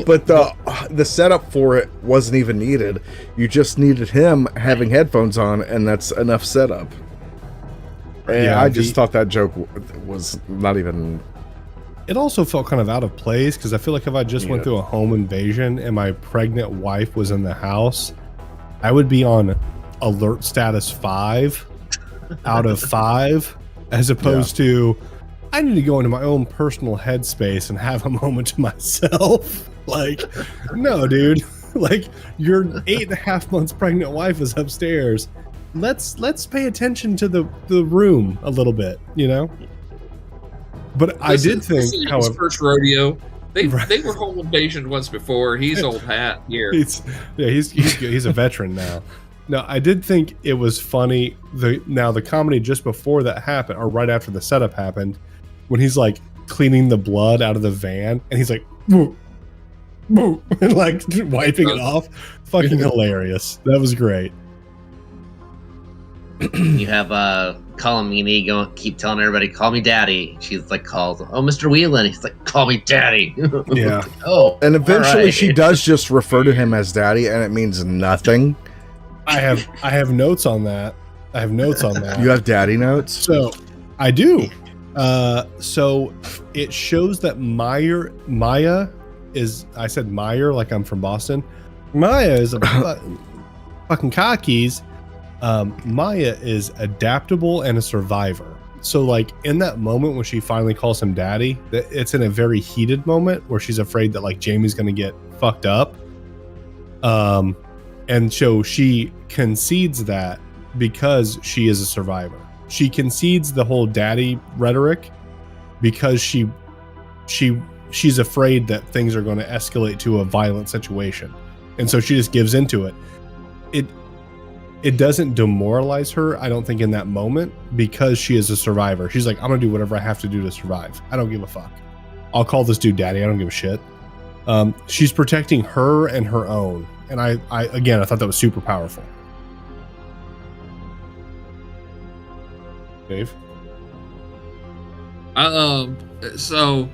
but the setup for it wasn't even needed. You just needed him having headphones on, and that's enough setup. And Yeah, I just thought that joke was not even. It also felt kind of out of place because I feel like if I just went Yeah. through a home invasion and my pregnant wife was in the house, I would be on alert status 5 out of 5, as opposed to I need to go into my own personal headspace and have a moment to myself. Like, no, dude. Like, your 8.5 months pregnant wife is upstairs. Let's pay attention to the room a little bit, you know? But I did think, his however, first rodeo. They Right. they were home invasion once before. He's old hat here. he's a veteran now. No, I did think it was funny. The comedy just before that happened, or right after the setup happened, when he's like cleaning the blood out of the van, and he's like, "Boo, boo," and like wiping it off. Fucking hilarious. That was great. You have Colin Meaney keep telling everybody, "Call me Daddy." She's like, calls, "Oh, Mr. Whelan." He's like, "Call me Daddy." Yeah. Oh, And eventually, alright. she does just refer to him as Daddy, and it means nothing. I have notes on that. You have Daddy notes. So I do. So it shows that Maya is. I said Meyer like I'm from Boston. Maya is a fucking cockies. Maya is adaptable and a survivor. So like in that moment when she finally calls him daddy, it's in a very heated moment where she's afraid that like Jamie's gonna get fucked up. And so she concedes that because she is a survivor. She concedes the whole daddy rhetoric because she's afraid that things are going to escalate to a violent situation. And so she just gives into it. It doesn't demoralize her, I don't think, in that moment, because she is a survivor. She's like, I'm gonna do whatever I have to do to survive. I don't give a fuck. I'll call this dude daddy. I don't give a shit. She's protecting her and her own. And I thought that was super powerful. Dave? So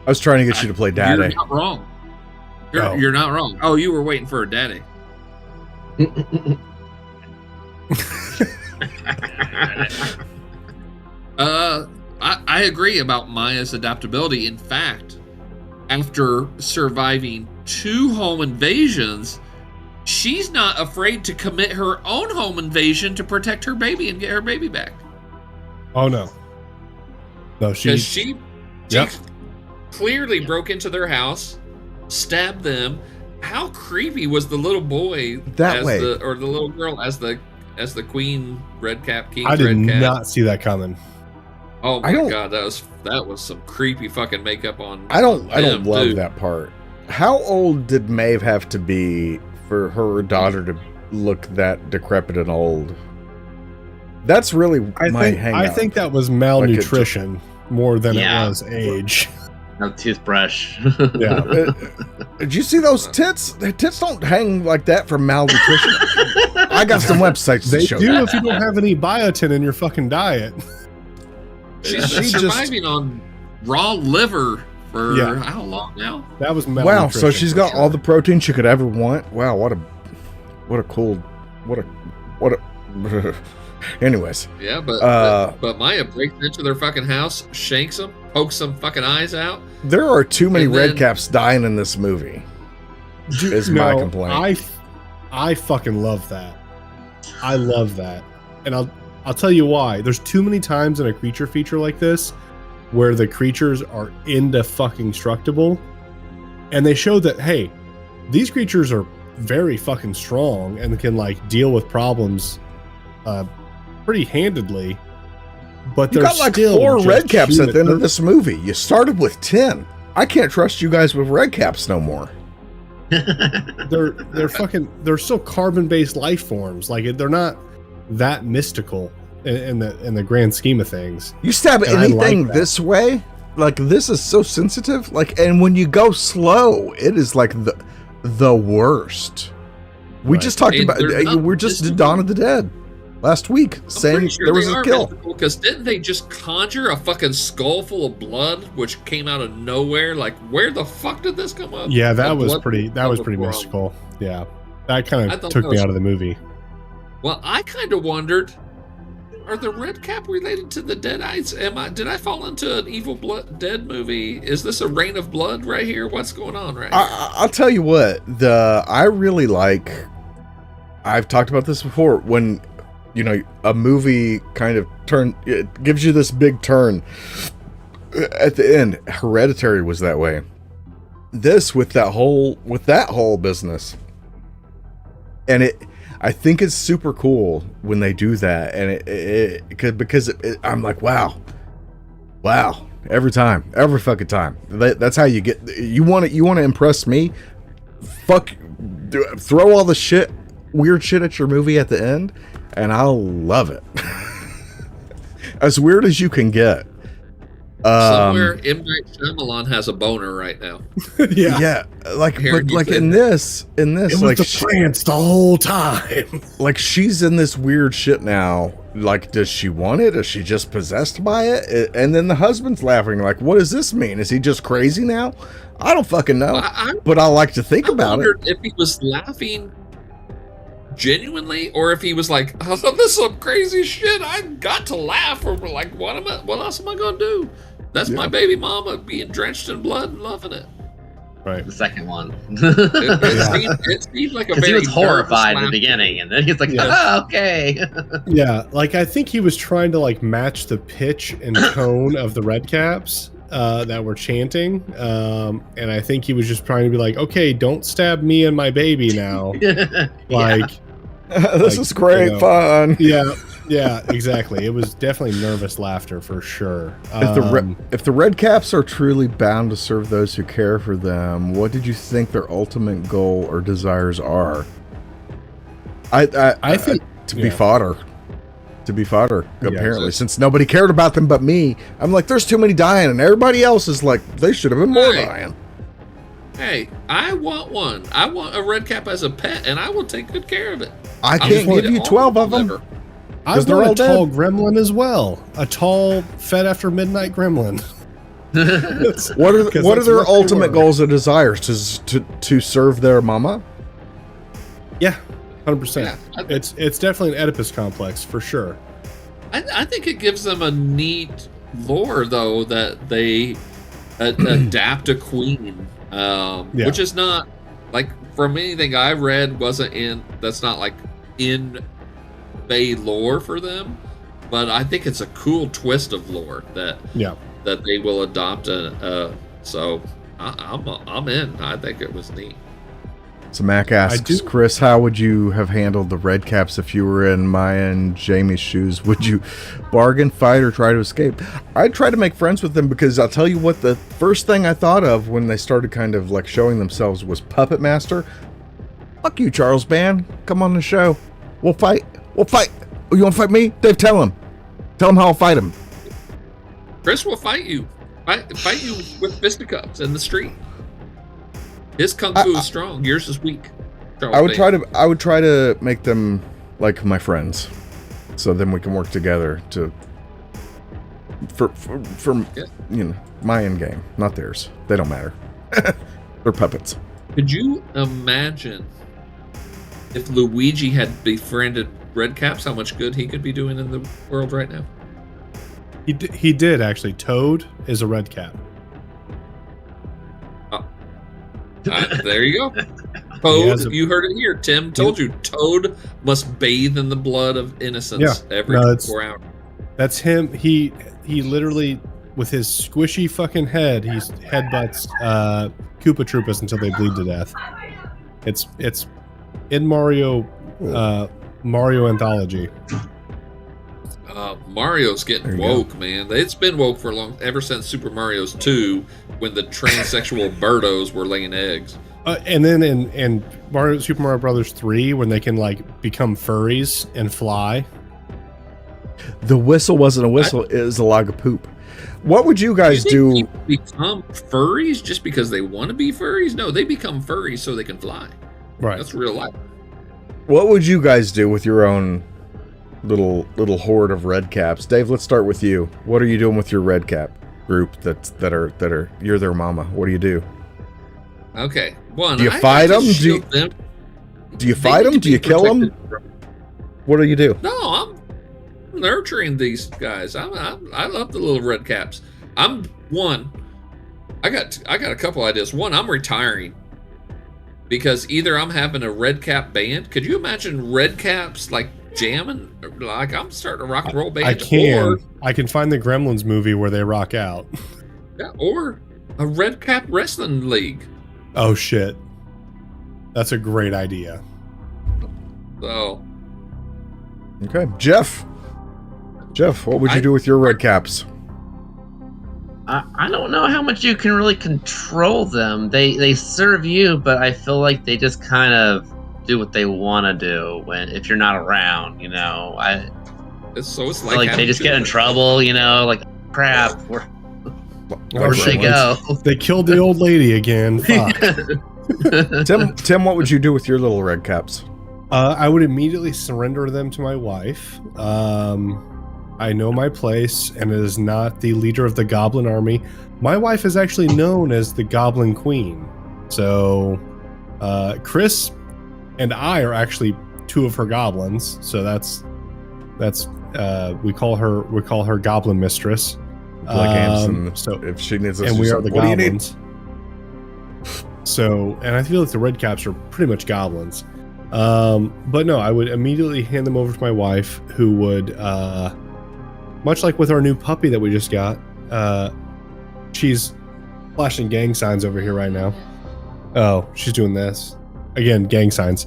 I was trying to get you to play Daddy. You're not wrong. Oh. You're not wrong. Oh, you were waiting for a daddy. I agree about Maya's adaptability. In fact, after surviving 2 home invasions, she's not afraid to commit her own home invasion to protect her baby and get her baby back. Oh no. No, She Yep. clearly broke into their house, stabbed them. How creepy was the little boy or the little girl as the queen red cap king? I did red cap? not see that coming. Oh my god, that was some creepy fucking makeup on. I don't love dude. that part. How old did Maeve have to be for her daughter to look that decrepit and old? That's really my hangout. I think that was malnutrition more than it was age. No toothbrush. Yeah. Did you see those tits? The tits don't hang like that from malnutrition. I got some websites to They show do that. if you don't have any biotin in your fucking diet. She's She surviving on raw liver for Yeah. how long now? That was malnutrition. Wow, so she's for got sure. all the protein she could ever want. Wow, what a anyways. Yeah, but Maya breaks into their fucking house, shanks them, pokes some fucking eyes out. There are too many And red then- caps dying in this movie. Is my complaint. I fucking love that. I love that. And I'll tell you why. There's too many times in a creature feature like this where the creatures are indestructible, and they show that, hey, these creatures are very fucking strong and can like deal with problems pretty handedly. But You they're got like still 4 just red caps human. at the end of this movie. You started with 10. I can't trust you guys with red caps no more. They're still carbon-based life forms. Like they're not that mystical in the grand scheme of things. You stab And I anything like that. this way, like this is so sensitive. Like, and when you go slow, it is like the worst. We Right. just talked And about. they're not We're just mystical. Dawn of the Dead last week, saying there was a kill. Because didn't they just conjure a fucking skull full of blood, which came out of nowhere? Like, where the fuck did this come up? Yeah, that A was blood pretty from- mystical. Yeah, that kind I of thought took that me was- out of the movie. Well, I kind of wondered Are the red cap related to the Deadites? Did I fall into an Evil Dead movie? Is this a Reign of Blood right here? What's going on right here? I'll tell you what. I really like. I've talked about this before. When a movie kind of it gives you this big turn at the end. Hereditary was that way. This with that whole business, and I think it's super cool when they do that, and because I'm like, wow, every fucking time. That's how you get. You want to impress me? Throw all the weird shit at your movie at the end, and I'll love it. As weird as you can get. Somewhere M. Night Shyamalan has a boner right now. Yeah, like in this, it was like the trance the whole time. Like she's in this weird shit now. Like, does she want it? Is she just possessed by it? And then the husband's laughing. Like, what does this mean? Is he just crazy now? I don't fucking know. But I like to think about it. If he was laughing genuinely, or if he was like, "Oh, this is some crazy shit. I got to laugh," or like, "What else am I gonna do? That's my baby mama being drenched in blood and loving it." Right. The second one. It seemed like a very. He was horrified in the beginning, and then he's like, "Oh, okay." Yeah, like I think he was trying to like match the pitch and tone of the red caps that were chanting, and I think he was just trying to be like, "Okay, don't stab me and my baby now." Like, this is great fun. Yeah, exactly. It was definitely nervous laughter for sure. If the red caps are truly bound to serve those who care for them, what did you think their ultimate goal or desires are? I think to be fodder. To be fodder, apparently, since nobody cared about them but me. I'm like, there's too many dying, and everybody else is like, they should have been more dying. Hey, I want one. I want a red cap as a pet, and I will take good care of it. I can't give you 12 of them. I want a tall gremlin as well. A tall, fed after midnight gremlin. What are their ultimate goals and desires? To serve their mama? Yeah, 100%. It's definitely an Oedipus complex for sure. I think it gives them a neat lore, though, that they adapt a queen, which is not like, from anything I read, that's not like in Bay lore for them, but I think it's a cool twist of lore that they will adopt. So I'm in. I think it was neat. So Mac asks, Chris, how would you have handled the red caps if you were in Maya and Jamie's shoes? Would you bargain, fight, or try to escape? I'd try to make friends with them, because I'll tell you what, the first thing I thought of when they started kind of like showing themselves was Puppet Master. Fuck you, Charles Band. Come on the show. We'll fight. You want to fight me? Dave, tell him. Tell him how I'll fight him. Chris will fight you. Fight you with fisticuffs in the street. His kung fu is strong. Yours is weak. I would try to make them like my friends, so then we can work together for my end game, not theirs. They don't matter. They're puppets. Could you imagine if Luigi had befriended red caps, how much good he could be doing in the world right now? He did actually. Toad is a red cap. There you go. Toad, you heard it here. Tim told you. Toad must bathe in the blood of innocence every 4 hours. That's him. He literally, with his squishy fucking head, he headbutts Koopa Troopas until they bleed to death. It's in Mario anthology. Mario's getting woke, man. It's been woke for ever since Super Mario's 2, when the transsexual birdos were laying eggs. And then in Super Mario Brothers 3, when they can like become furries and fly. The whistle wasn't a whistle; it was a log of poop. What would you guys do? Become furries just because they want to be furries? No, they become furries so they can fly. Right. That's real life. What would you guys do with your own little horde of red caps? Dave, let's start with you. What are you doing with your red cap group that are you're their mama? What do you do? Okay. One. Do you fight them? Do you fight them? Do you kill them? What do you do? No, nurturing these guys. I love the little red caps. I got a couple ideas. One, I'm retiring because either I'm having a red cap band. Could you imagine red caps like jamming? Like I'm starting a rock and roll band. I can find the Gremlins movie where they rock out. Yeah, or a red cap wrestling league. Oh shit, that's a great idea. So, Okay, Jeff, what would you do with your red caps? I don't know how much you can really control them. They serve you, but I feel like they just kind of do what they want to do if you're not around. You know, it's like they just get in trouble. You know, like crap. Where they go? They killed the old lady again. Fuck. Tim, what would you do with your little red caps? I would immediately surrender them to my wife. I know my place, and it is not the leader of the Goblin Army. My wife is actually known as the Goblin Queen. So, Chris and I are actually two of her goblins. So that's we call her Goblin Mistress. Like Anderson, so if she needs us, and we are the what goblins. So, and I feel like the red caps are pretty much goblins. But no, I would immediately hand them over to my wife, who would, much like with our new puppy that we just got, she's flashing gang signs over here right now. Oh, she's doing this again, gang signs.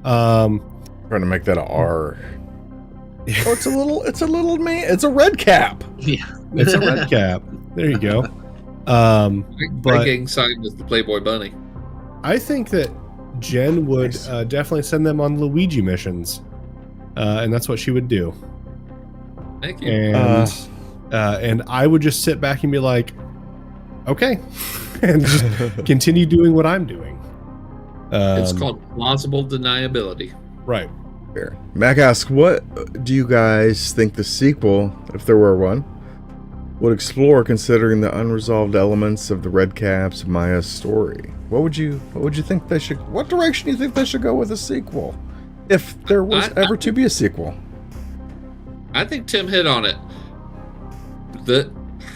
Trying to make that an R. Oh, it's a little man. It's a red cap. Yeah, it's a red cap. There you go. My gang sign is the Playboy Bunny. I think that Jen would definitely send them on Luigi missions, and that's what she would do. Thank you. And I would just sit back and be like, okay, and just continue doing what I'm doing. It's called plausible deniability. Right. Fair. Mac asks, what do you guys think the sequel, if there were one, would explore, considering the unresolved elements of the Red Caps Maya's story? What would you think they should? What direction do you think they should go with a sequel, if there was ever to be a sequel? I think Tim hit on it.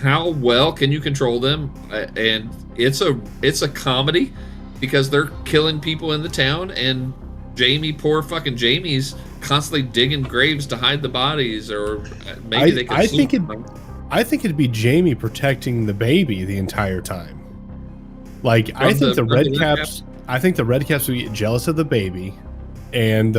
How well can you control them? And it's a comedy because they're killing people in the town, and poor fucking Jamie's constantly digging graves to hide the bodies, or maybe they could. I think it'd be Jamie protecting the baby the entire time. Like, I think the Red Caps would get jealous of the baby, and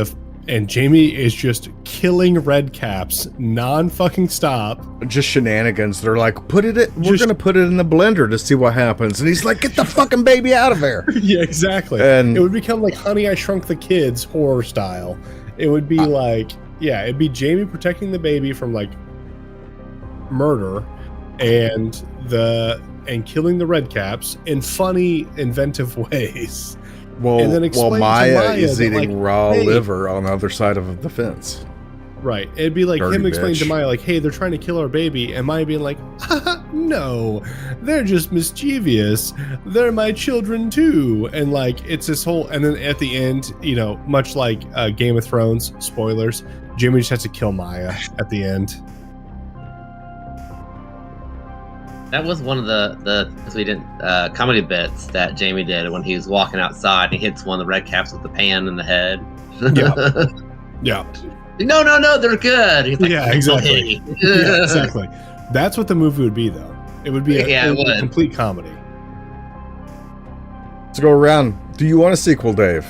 Jamie is just killing Red Caps non-fucking stop. Just shenanigans. They're like, we're gonna put it in the blender to see what happens, and he's like, get the fucking baby out of there. Yeah, exactly. And it would become like Honey, I Shrunk the Kids horror style. It would be it'd be Jamie protecting the baby from like murder, and killing the Red Caps in funny, inventive ways. Well, and then while Maya is eating like, raw liver on the other side of the fence. Right. It'd be like Dirty him explaining bitch. to Maya, like, hey, they're trying to kill our baby, and Maya being like, no, they're just mischievous. They're my children too. And like, it's this whole, and then at the end, you know, much like Game of Thrones, spoilers, Jimmy just has to kill Maya at the end. that was one of the because we didn't comedy bits that Jamie did when he was walking outside and he hits one of the Red Caps with the pan in the head. Yeah. No, they're good. He's like, Yeah, exactly. Yeah, exactly. That's what the movie would be, though. It would be a complete comedy. Let's go around. Do you want a sequel, Dave?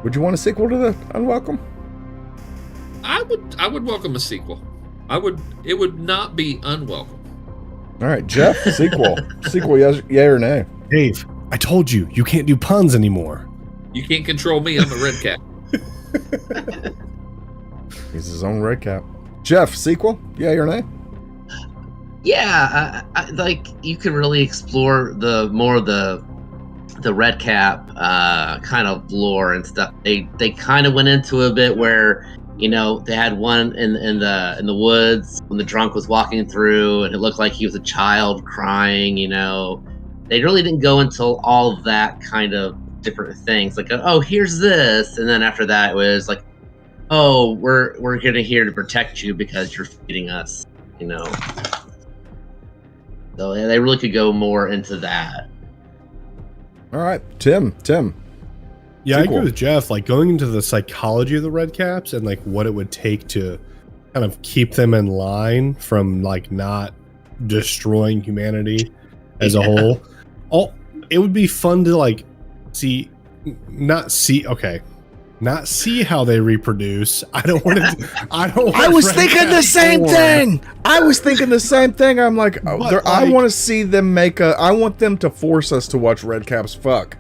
Would you want a sequel to the Unwelcome? I would welcome a sequel. It would not be unwelcome. All right, Jeff, sequel. Sequel, yes, yay or nay? Dave, I told you, you can't do puns anymore. You can't control me. I'm a red cap. He's his own red cap. Jeff, sequel, yay or nay? Yeah, I like you could really explore the red cap kind of lore and stuff. They kind of went into a bit where, you know, they had one in the woods when the drunk was walking through, and it looked like he was a child crying. You know, they really didn't go into all of that kind of different things. Like, oh, here's this, and then after that, it was like, oh, we're gonna here to protect you because you're feeding us, you know. So yeah, they really could go more into that. All right, Tim. Yeah, I Sequel. agree with Jeff. Like going into the psychology of the Red Caps and like what it would take to kind of keep them in line from like not destroying humanity as a whole. It would be fun to like not see how they reproduce. I don't want to. I was thinking the same thing. I'm like, I want to see them I want them to force us to watch Red Caps fuck.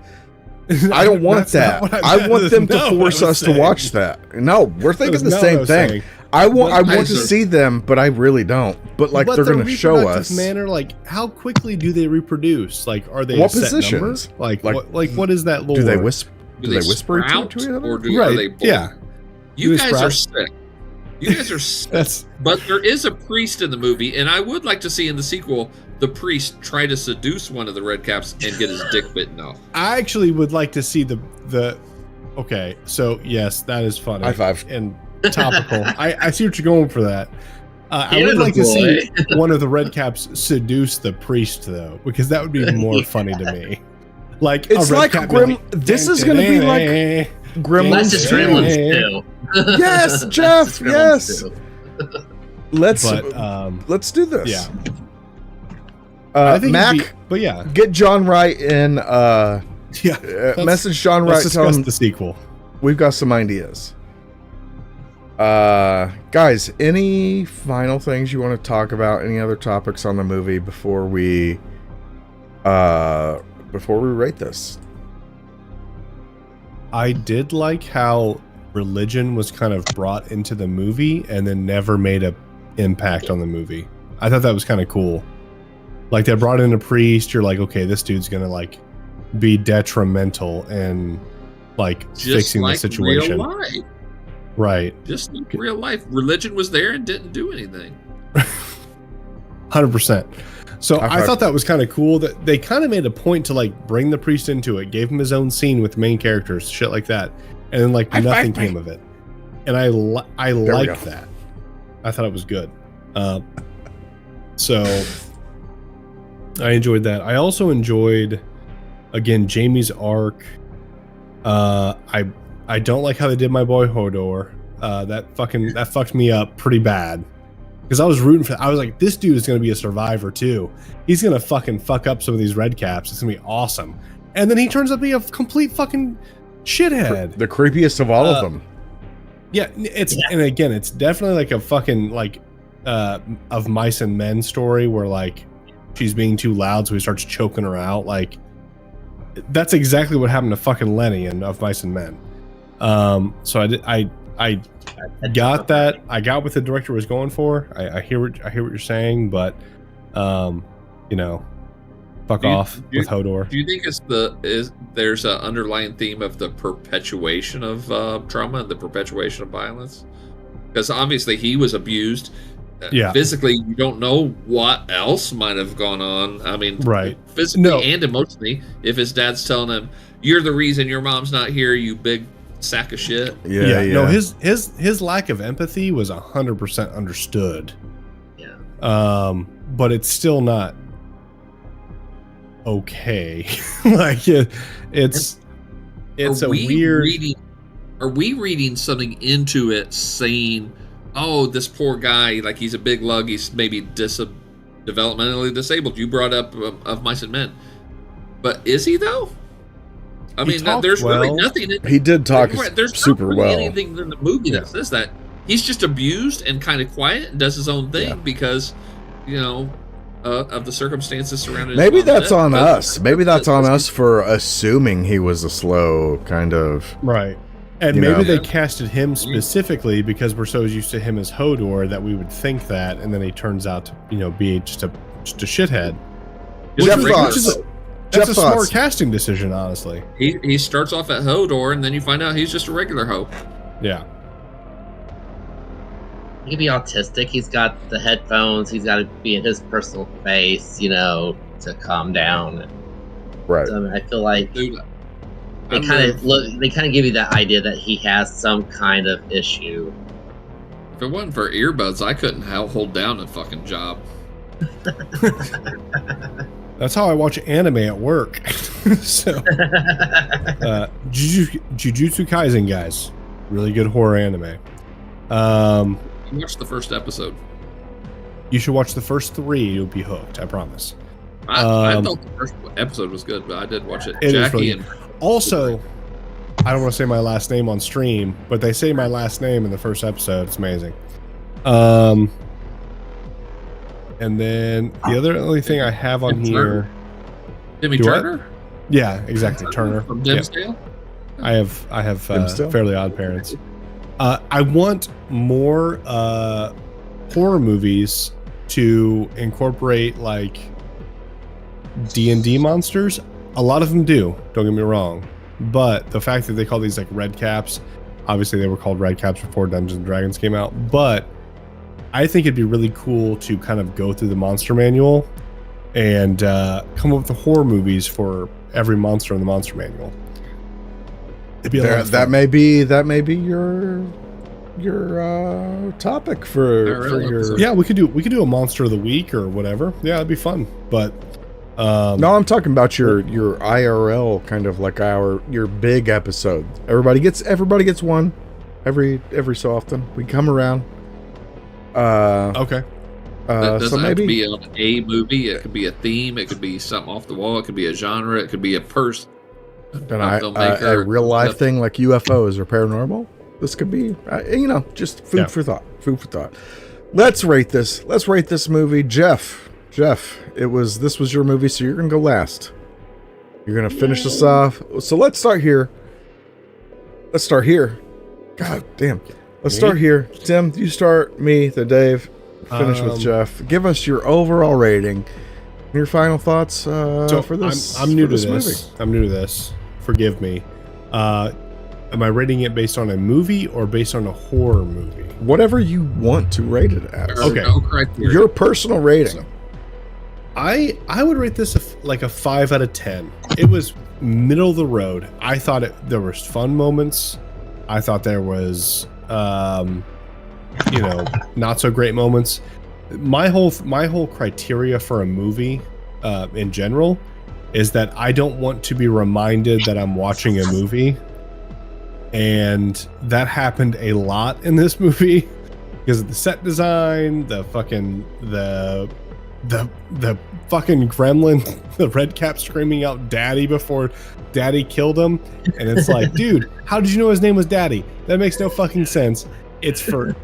I don't want that. I want them to force us to watch that. No, we're thinking the same thing. I want to see them, but I really don't. But like they're going to show us. Manner, like how quickly do they reproduce? Like are they what a set positions? Number? What is that lore? Do they whisper? Do they whisper to sprout, each other? or Right. are they born? Yeah. You guys are sick. You guys are sick. But But there is a priest in the movie, and I would like to see in the sequel the priest try to seduce one of the Red Caps and get his dick bitten off. I actually would like to see the. Okay, so yes, that is funny. High five. And topical. I see what you're going for that. I would Canada like to boy. see one of the Red Caps seduce the priest, though, because that would be more funny to me. Like It's a Red like Cap Grim. like, This is going to be like Gremlins. That's just Gremlins too. Yes, That's Jeff. just Gremlins Yes. too. Let's Let's do this. yeah. I think it'd Mac, be- but yeah, get John Wright in. yeah. Message John Wright. Let's Tell discuss him the sequel. we've got some ideas. Guys, any final things you want to talk about? Any other topics on the movie before we rate this? I did like how religion was kind of brought into the movie and then never made an impact on the movie. I thought that was kind of cool. Like they brought in a priest, you're like, okay, this dude's gonna like be detrimental and like Just fixing like the situation. real life. Right. Just like real life. Religion was there and didn't do anything. 100%. So I've I heard- thought that was kind of cool that they kind of made a point to like bring the priest into it, gave him his own scene with the main characters, shit like that, and then like nothing came of it. And I liked that. I thought it was good. So I enjoyed that. I also enjoyed again Jamie's arc. I don't like how they did my boy Hodor. That fucked me up pretty bad. Because I was rooting for. I was like, this dude is going to be a survivor too. He's going to fucking fuck up some of these Red Caps. It's going to be awesome. And then he turns out to be a complete fucking shithead. The creepiest of all of them. Yeah, and again, it's definitely like a fucking like of Mice and Men story where like she's being too loud, so he starts choking her out. Like that's exactly what happened to fucking Lenny in Of Mice and Men. So I got that. I got what the director was going for. I hear what you're saying, but you know, fuck off with Hodor. Do you think there's an underlying theme of the perpetuation of trauma and the perpetuation of violence? Because obviously he was abused. Yeah. Physically, you don't know what else might have gone on. I mean, right. Physically and emotionally, if his dad's telling him, "You're the reason your mom's not here, you big sack of shit." Yeah. No, his lack of empathy was 100% understood. Yeah. But it's still not okay. Like it's a weird. Are we reading something into it, saying, "Oh, this poor guy, like he's a big lug, he's maybe developmentally disabled"? You brought up Of Mice and Men, but is he though? I mean, there's really nothing. He did talk there's super not really well. anything in the movie that says that. He's just abused and kind of quiet and does his own thing because, you know, of the circumstances surrounding. Maybe that's on us. Maybe that's on us for assuming he was a slow kind of. Right. And maybe they casted him specifically because we're so used to him as Hodor that we would think that, and then he turns out to, you know, be just a shithead. That's a smart casting decision, honestly. He starts off at Hodor, and then you find out he's just a regular hoe. Yeah. He could be autistic. He's got the headphones. He's got to be in his personal space, you know, to calm down. Right. I feel like Dude, They kind of give you that idea that he has some kind of issue. If it wasn't for earbuds, I couldn't hold down a fucking job. That's how I watch anime at work. So, Jujutsu Kaisen, guys, really good horror anime. Watch the first episode. You should watch the first 3. You'll be hooked. I promise. I thought the first episode was good, but I did watch it. It is Jackie really also, I don't want to say my last name on stream, but they say my last name in the first episode. It's amazing. And then the only thing I have on here. Timmy Turner? Yeah, exactly. Turner. From Dimsdale? Yeah. I have Fairly Odd Parents. I want more horror movies to incorporate like D&D monsters. A lot of them do, don't get me wrong, but the fact that they call these like red caps, obviously they were called red caps before Dungeons and Dragons came out, but I think it'd be really cool to kind of go through the monster manual and come up with the horror movies for every monster in the monster manual. It'd be a lot of fun. That may be your topic for your. Yeah, we could do a monster of the week or whatever. Yeah, it'd be fun. But no, I'm talking about your IRL kind of like your big episode. Everybody gets one every so often. We come around. Okay. That doesn't so have maybe to be on a movie. It could be a theme. It could be something off the wall. It could be a genre. It could be a person. A real life thing like UFOs or paranormal. This could be, just food for thought. Food for thought. Let's rate this. Let's rate this movie, Jeff. This was your movie, so you're gonna go last. You're gonna finish this off. So let's start here. God damn. Let's start here. Tim, you start. Me, then Dave. Finish with Jeff. Give us your overall rating. Your final thoughts for this. I'm new to this. I'm new to this. Forgive me. Am I rating it based on a movie or based on a horror movie? Whatever you want to rate it as. Okay. No criteria. Your personal rating. I would rate this a 5 out of 10. It was middle of the road. I thought there was fun moments. I thought there was not so great moments. My whole criteria for a movie in general is that I don't want to be reminded that I'm watching a movie. And that happened a lot in this movie because of the set design, the fucking gremlin, the red cap screaming out daddy before daddy killed him. And it's like, dude, how did you know his name was Daddy? That makes no fucking sense. It's for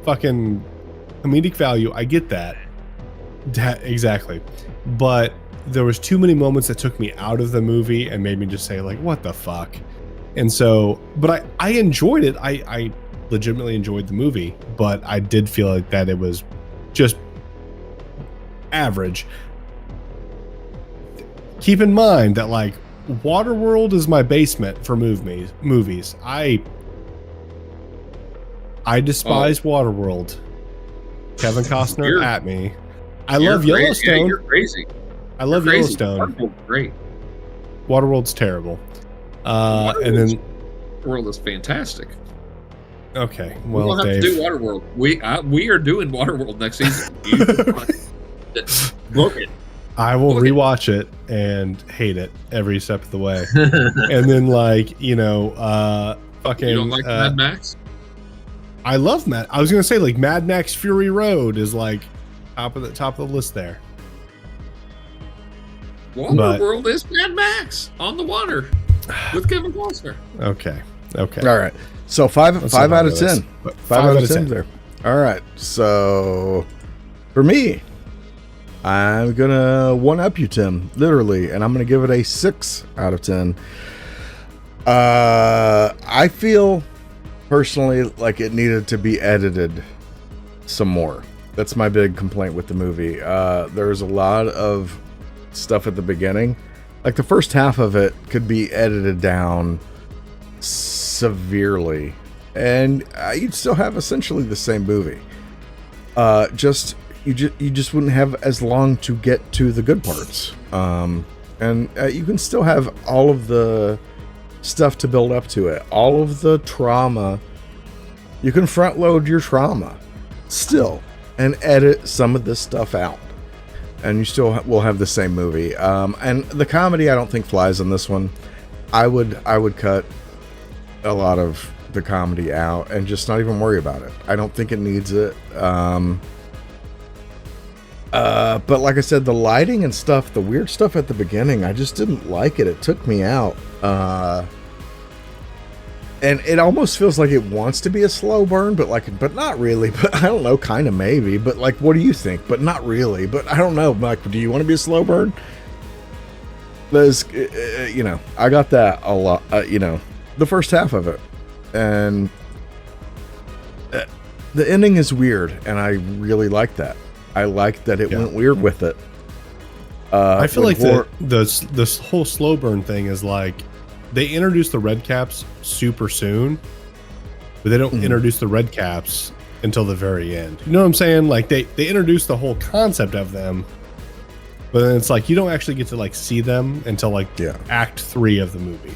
fucking comedic value. I get that. Exactly. But there was too many moments that took me out of the movie and made me just say like, what the fuck? And so, but I enjoyed it. I legitimately enjoyed the movie, but I did feel like that it was just average. Keep in mind that like Waterworld is my basement for movies. I despise Waterworld. Kevin Costner at me. I love Yellowstone. Yeah, you're crazy. I love Yellowstone. Waterworld's great. Waterworld's terrible. And then Waterworld is fantastic. Okay, well, we'll have Dave, to do Waterworld. We are doing Waterworld next season. Book it. I will rewatch it and hate it every step of the way. And then fucking. You don't like Mad Max? I love Mad. I was gonna say like Mad Max Fury Road is like top of the list there. Waterworld is Mad Max on the water with Kevin Costner. Okay. All right. So five out of 10. 5 out of 10 there. All right. So for me, I'm gonna one up you, Tim, literally, and I'm gonna give it a 6 out of 10. I feel personally like it needed to be edited some more. That's my big complaint with the movie. There's a lot of stuff at the beginning. Like the first half of it could be edited down severely, and you'd still have essentially the same movie. You just wouldn't have as long to get to the good parts. and you can still have all of the stuff to build up to it, all of the trauma. You can front load your trauma still and edit some of this stuff out, and you still will have the same movie. And the comedy I don't think flies on this one. I would cut a lot of the comedy out and just not even worry about it. I don't think it needs it. But like I said, the lighting and stuff, the weird stuff at the beginning, I just didn't like it. It took me out. And it almost feels like it wants to be a slow burn, but not really. But I don't know, kind of maybe. But like, what do you think? But not really. But I don't know. Like, do you want to be a slow burn? There's, I got that a lot. The first half of it, and the ending is weird, and I really like that. I like that it went weird with it. I feel like this whole slow burn thing is like they introduce the red caps super soon, but they don't introduce the red caps until the very end. You know what I'm saying? Like they introduce the whole concept of them, but then it's like you don't actually get to like see them until like Act 3 of the movie.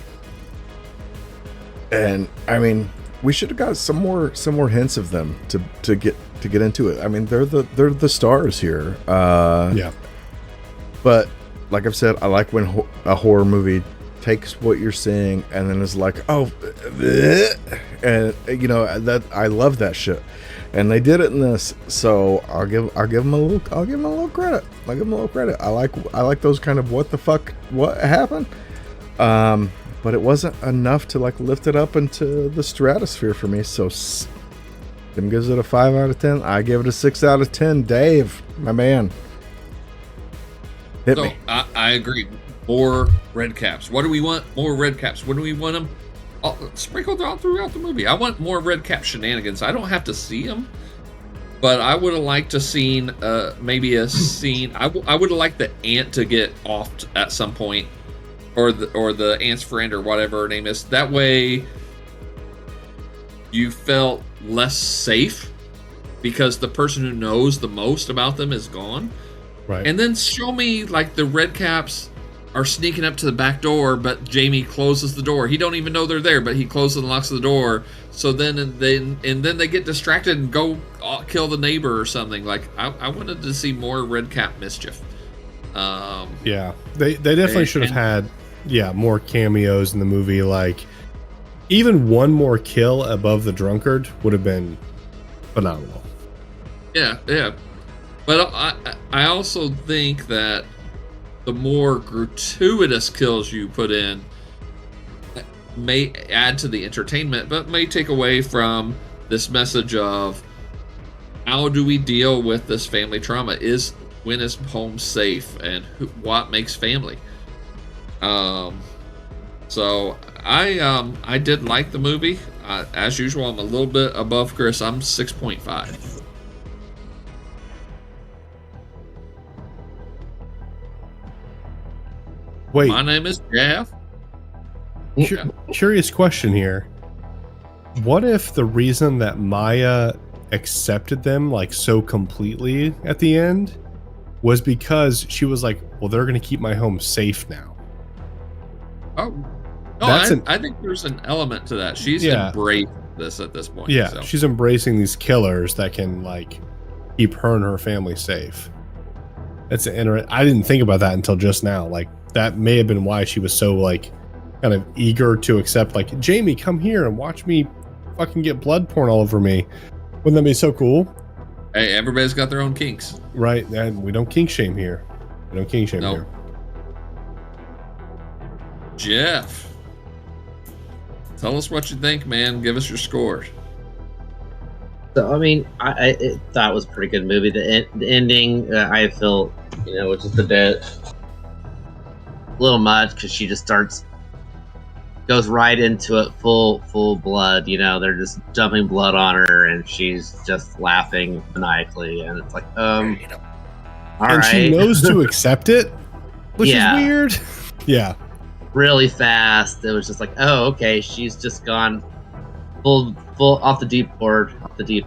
And I mean, we should have got some more hints of them to get into it. I mean, they're the stars here. But like I've said, I like when a horror movie takes what you're seeing and then is like, oh, and that I love that shit. And they did it in this, so I'll give them a little credit. I like those kind of what the fuck, what happened. But it wasn't enough to like lift it up into the stratosphere for me. So Tim gives it a 5 out of 10. I give it a 6 out of 10. Dave, my man, hit me. I agree. More red caps. What do we want? More red caps. What do we want them? Sprinkled all throughout the movie. I want more red cap shenanigans. I don't have to see them, but I would have liked to seen maybe a scene. I would have liked the ant to get off at some point, or the ant's friend or whatever her name is. That way, you felt less safe because the person who knows the most about them is gone. Right. And then show me like the red caps are sneaking up to the back door, but Jamie closes the door. He don't even know they're there, but he closes and locks the door. So then they get distracted and go kill the neighbor or something. Like I wanted to see more red cap mischief. They definitely should have had more cameos in the movie. Like even one more kill above the drunkard would have been phenomenal. Yeah. But I also think that the more gratuitous kills you put in may add to the entertainment, but may take away from this message of how do we deal with this family trauma? When is home safe, and what makes family? So I did like the movie. As usual, I'm a little bit above Chris. I'm 6.5. Wait, my name is Jeff. Curious question here. What if the reason that Maya accepted them like so completely at the end was because she was like, well, they're going to keep my home safe now? Oh, no, I think there's an element to that. She's embraced this at this point. Yeah, so. She's embracing these killers that can like keep her and her family safe. That's interesting. I didn't think about that until just now. Like that may have been why she was so like kind of eager to accept, like, Jamie, come here and watch me fucking get blood porn all over me. Wouldn't that be so cool? Hey, everybody's got their own kinks. Right, and we don't kink shame here. Here. Jeff, tell us what you think, man. Give us your score. So, I mean, I thought it was a pretty good movie. The ending, I felt, was just a little much because she just goes right into it full blood. They're just dumping blood on her and she's just laughing maniacally, and it's like, all right. She knows to accept it, which is weird. Yeah. Really fast. It was just like, oh, okay, she's just gone full off the deep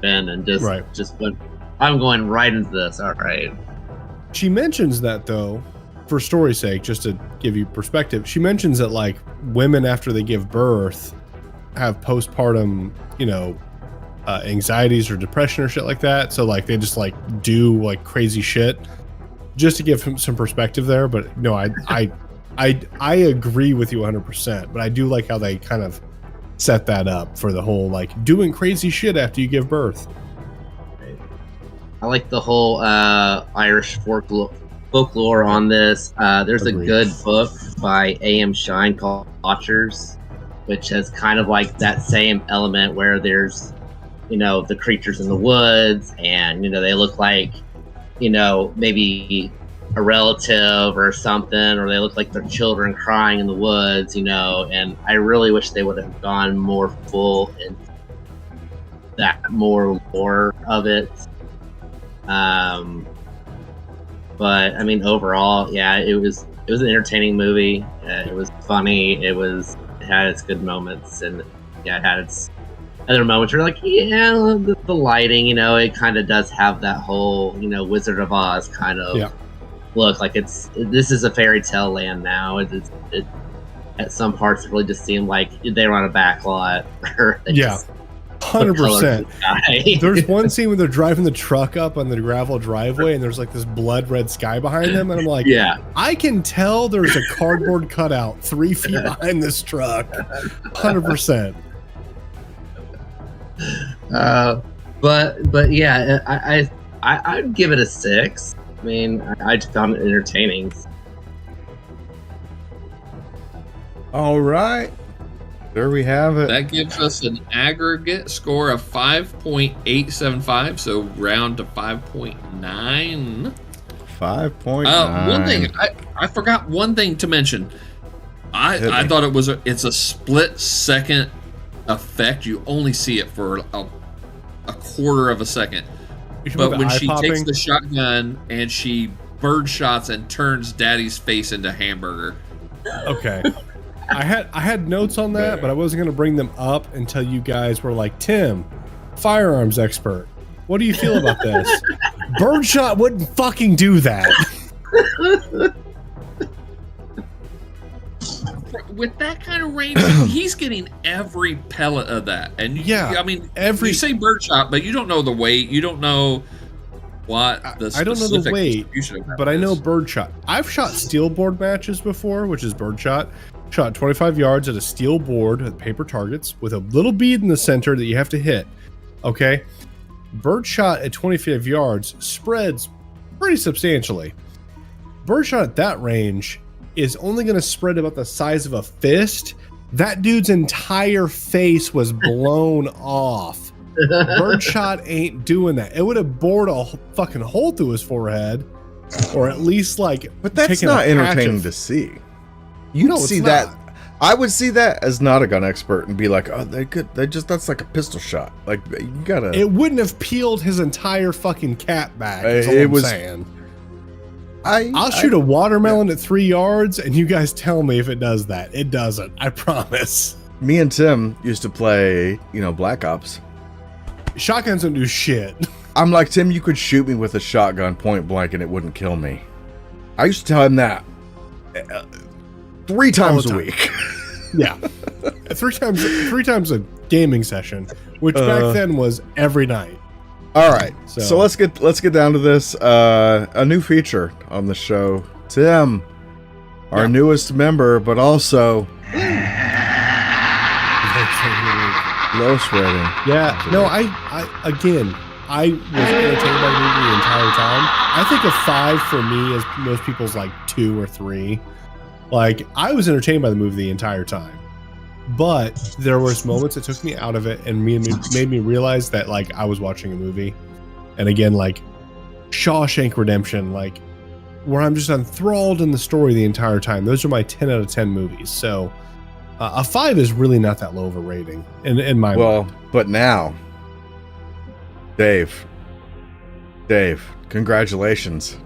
end, and just went, I'm going right into this. All right. She mentions that though for story's sake, just to give you perspective, she mentions that like women after they give birth have postpartum, anxieties or depression or shit like that. So like they just like do like crazy shit, just to give him some perspective there. But no, I agree with you 100%. But I do like how they kind of set that up for the whole like doing crazy shit after you give birth. I like the whole Irish folklore on this. There's Agreed. a good book by A.M. Shine called Watchers, which has kind of like that same element where there's, the creatures in the woods, and they look like, maybe a relative or something, or they look like their children crying in the woods, and I really wish they would have gone more full in that more lore of it. But I mean, overall, yeah, it was an entertaining movie. It was funny. It had its good moments, and yeah, it had its other moments where like, yeah, the lighting, it kind of does have that whole, Wizard of Oz kind of look. Like this is a fairy tale land now. It at some parts it really just seemed like they were on a back lot. Or 100%. There's one scene where they're driving the truck up on the gravel driveway, and there's like this blood red sky behind them, and I'm like, I can tell there's a cardboard cutout 3 feet behind this truck. 100%. But yeah, I'd give it a 6. I mean, I just found it entertaining. All right. There we have it. That gives us an aggregate score of 5.875, so round to 5.9. 5.9. One thing, I forgot one thing to mention. I thought it's a split second effect. You only see it for a quarter of a second. But when she takes the shotgun and she bird shots and turns Daddy's face into hamburger. Okay. I had notes on that, but I wasn't going to bring them up until you guys were like, Tim, firearms expert, what do you feel about this? Birdshot wouldn't fucking do that. With that kind of range, he's getting every pellet of that. And I mean, you say birdshot, but you don't know the weight. You don't know what the specific I don't know the weight, but I know birdshot. I've shot steel board matches before, which is birdshot. Shot 25 yards at a steel board with paper targets with a little bead in the center that you have to hit. Okay? Birdshot at 25 yards spreads pretty substantially. Birdshot at that range is only going to spread about the size of a fist. That dude's entire face was blown off. Birdshot ain't doing that. It would have bored a fucking hole through his forehead, or at least like. But that's not entertaining to see. You'd see that. I would see that as not a gun expert and be like, oh, that's like a pistol shot. Like, you gotta. It wouldn't have peeled his entire fucking cap back. That's all I'm saying. I'll shoot a watermelon at 3 yards, and you guys tell me if it does that. It doesn't. I promise. Me and Tim used to play, Black Ops. Shotguns don't do shit. I'm like, Tim, you could shoot me with a shotgun point blank and it wouldn't kill me. I used to tell him that 3 times a week. Yeah. 3 times a gaming session, which back then was every night. All right. So let's get down to this. A new feature on the show. Tim, our newest member, but also lowest rating. Yeah. No, I again, I was entertained by the movie the entire time. I think a 5 for me is most people's like 2 or 3. Like, I was entertained by the movie the entire time, but there was moments that took me out of it and made me realize that like I was watching a movie. And again, like Shawshank Redemption, like where I'm just enthralled in the story the entire time. Those are my 10 out of 10 movies. So a 5 is really not that low of a rating in my mind. But now, Dave, congratulations.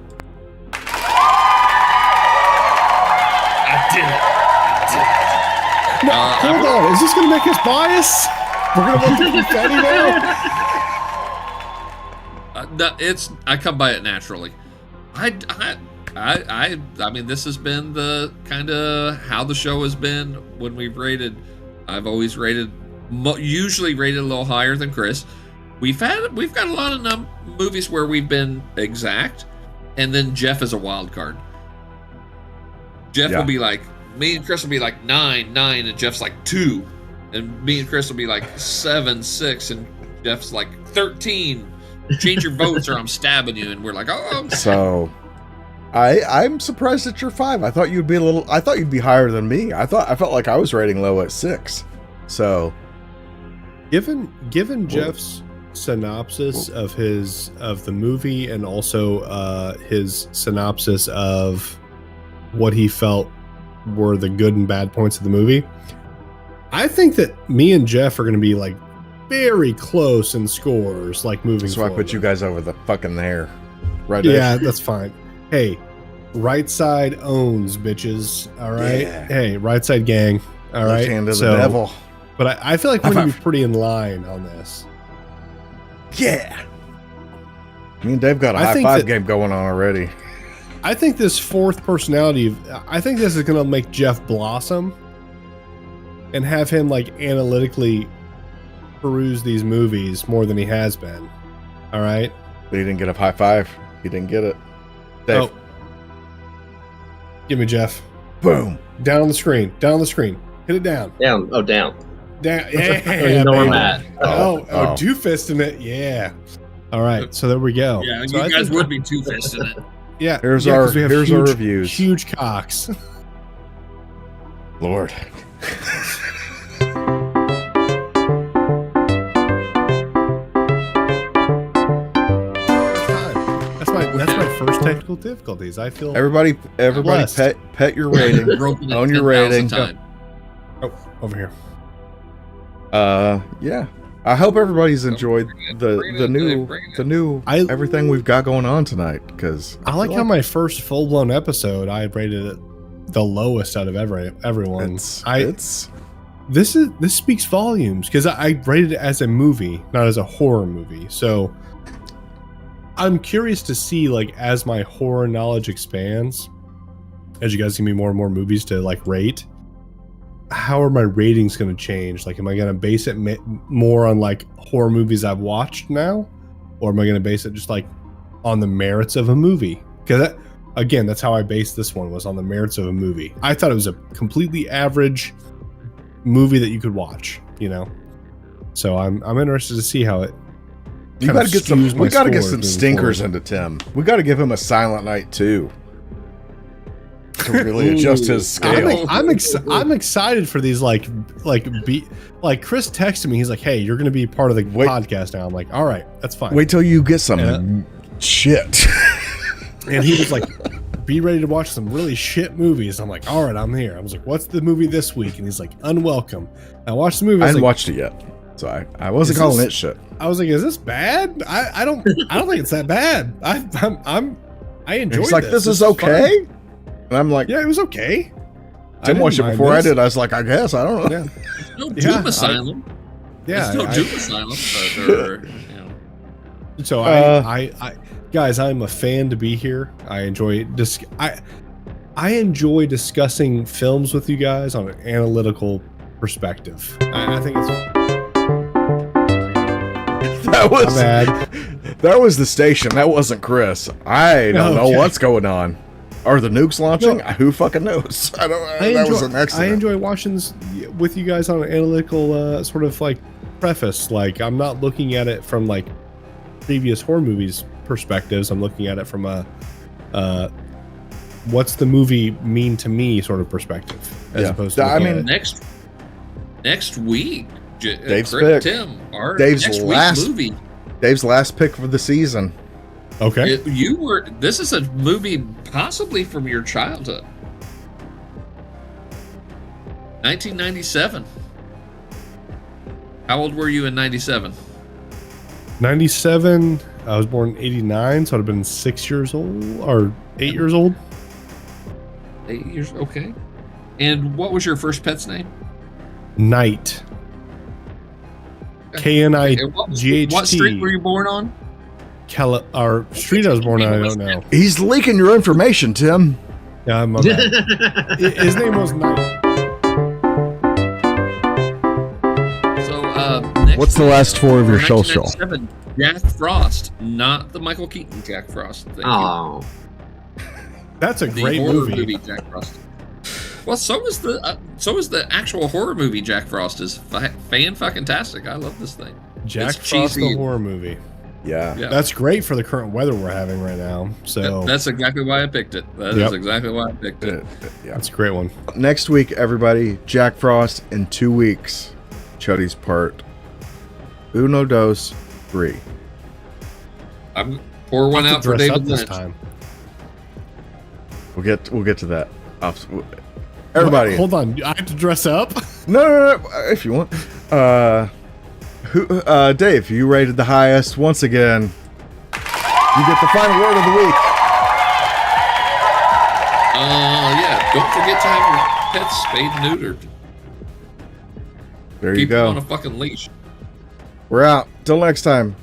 No, hold on. Is this going to make us biased? We're going to want the confetti now? I come by it naturally. I mean, this has been the kind of how the show has been when we've rated. I've always rated, usually rated a little higher than Chris. We've got a lot of movies where we've been exact, and then Jeff is a wild card. Jeff will be like, me and Chris will be like 9, and Jeff's like 2, and me and Chris will be like 7, 6, and Jeff's like 13. Change your votes, or I'm stabbing you. And we're like, oh. So, I'm surprised that you're 5. I thought you'd be I thought you'd be higher than me. I felt like I was rating low at 6. So, given Jeff's synopsis of the movie, and also his synopsis of what he felt were the good and bad points of the movie, I think that me and Jeff are going to be like very close in scores, like moving so forward. I put you guys over the fucking there. Right there. Yeah, that's fine. Hey, right side owns, bitches. All right. Yeah. Hey, right side gang. All right. Left hand of the devil. But I feel like we're going to be pretty in line on this. Yeah. Me and Dave got a high five game going on already. I think this fourth personality, I think this is going to make Jeff blossom and have him like analytically peruse these movies more than he has been. All right. But he didn't get a high five. He didn't get it. Dave. Oh. Give me Jeff. Boom. Down on the screen. Down on the screen. Hit it down. Down. Oh, down. Down. Yeah. You know where I'm at. Oh, two-fisting it. Yeah. All right. So there we go. Yeah, so you guys would be two-fisting it. Yeah. Here's our 'cause we have our reviews. Huge cocks. Lord. That's my first technical difficulties. I feel everybody blessed. pet your rating. Own your rating. Oh, over here. Yeah. I hope everybody's enjoyed the new everything we've got going on tonight, because I like how my first full-blown episode I rated it the lowest out of everyone. This speaks volumes, because I rated it as a movie, not as a horror movie. So I'm curious to see, like, as my horror knowledge expands, as you guys give me more and more movies to like rate, how are my ratings going to change? Like, am I going to base it more on like horror movies I've watched now, or am I going to base it just like on the merits of a movie? Because again, that's how I based this one, was on the merits of a movie. I thought it was a completely average movie that you could watch, you know. So I'm interested to see how it. We got to get some stinkers into Tim. We got to give him a Silent Night too, to really adjust his scale. I'm excited for these like Chris texted me. He's like, "Hey, you're going to be part of the podcast now." I'm like, "All right, that's fine." Wait till you get some shit. And he was like, "Be ready to watch some really shit movies." I'm like, "All right, I'm here." I was like, "What's the movie this week?" And he's like, "Unwelcome." I watched the movie. I hadn't watched it yet, so I wasn't calling it shit. I was like, "Is this bad?" I don't think it's that bad. I enjoyed it. He's like, "This is okay." Fun. And I'm like, "Yeah, it was okay." Tim watched it before I did. I was like, "I guess I don't know." Yeah. No Doom Asylum. Yeah, no Doom Asylum. But, So I guys, I'm a fan to be here. I enjoy I enjoy discussing films with you guys on an analytical perspective. I think it's that was the station. That wasn't Chris. I don't know what's going on. Are the nukes launching? No. Who fucking knows? I enjoy watching this with you guys on an analytical sort of like preface. Like, I'm not looking at it from like previous horror movies perspectives. I'm looking at it from a what's the movie mean to me sort of perspective, as opposed to next week, Dave's pick. Tim, Dave's last pick for the season. Okay, this is a movie possibly from your childhood. 1997. How old were you in 97? 97. I was born in 89, so I'd have been 6 years old or 8 years old. 8 years, okay. And what was your first pet's name? Knight. KNIGHT. What street were you born on? or street I was born on, I don't know. He's leaking your information, Tim. Yeah, my bad. His name was Nice. Next What's the last four of your social? 1997, Jack Frost, not the Michael Keaton Jack Frost. Thank you. Oh, That's a The great horror movie. Jack Frost. Well, so is the actual horror movie Jack Frost is fan-fucking-tastic. I love this thing. Jack It's Frost, cheesy. the horror movie. Yeah. That's great for the current weather we're having right now. So That's exactly why I picked it. That is exactly why I picked it. Yeah. that's a great one. Next week, everybody, Jack Frost in 2 weeks. Chuddy's part. Uno, dos, three. I'm pour one I'll out for dress up David this Lynch. time. We'll get to that. Everybody, Hold on. I have to dress up? no, if you want. Dave, you rated the highest once again. You get the final word of the week. Yeah. Don't forget to have your pets spayed and neutered. There you Keep them on go. a fucking leash. We're out. Till next time.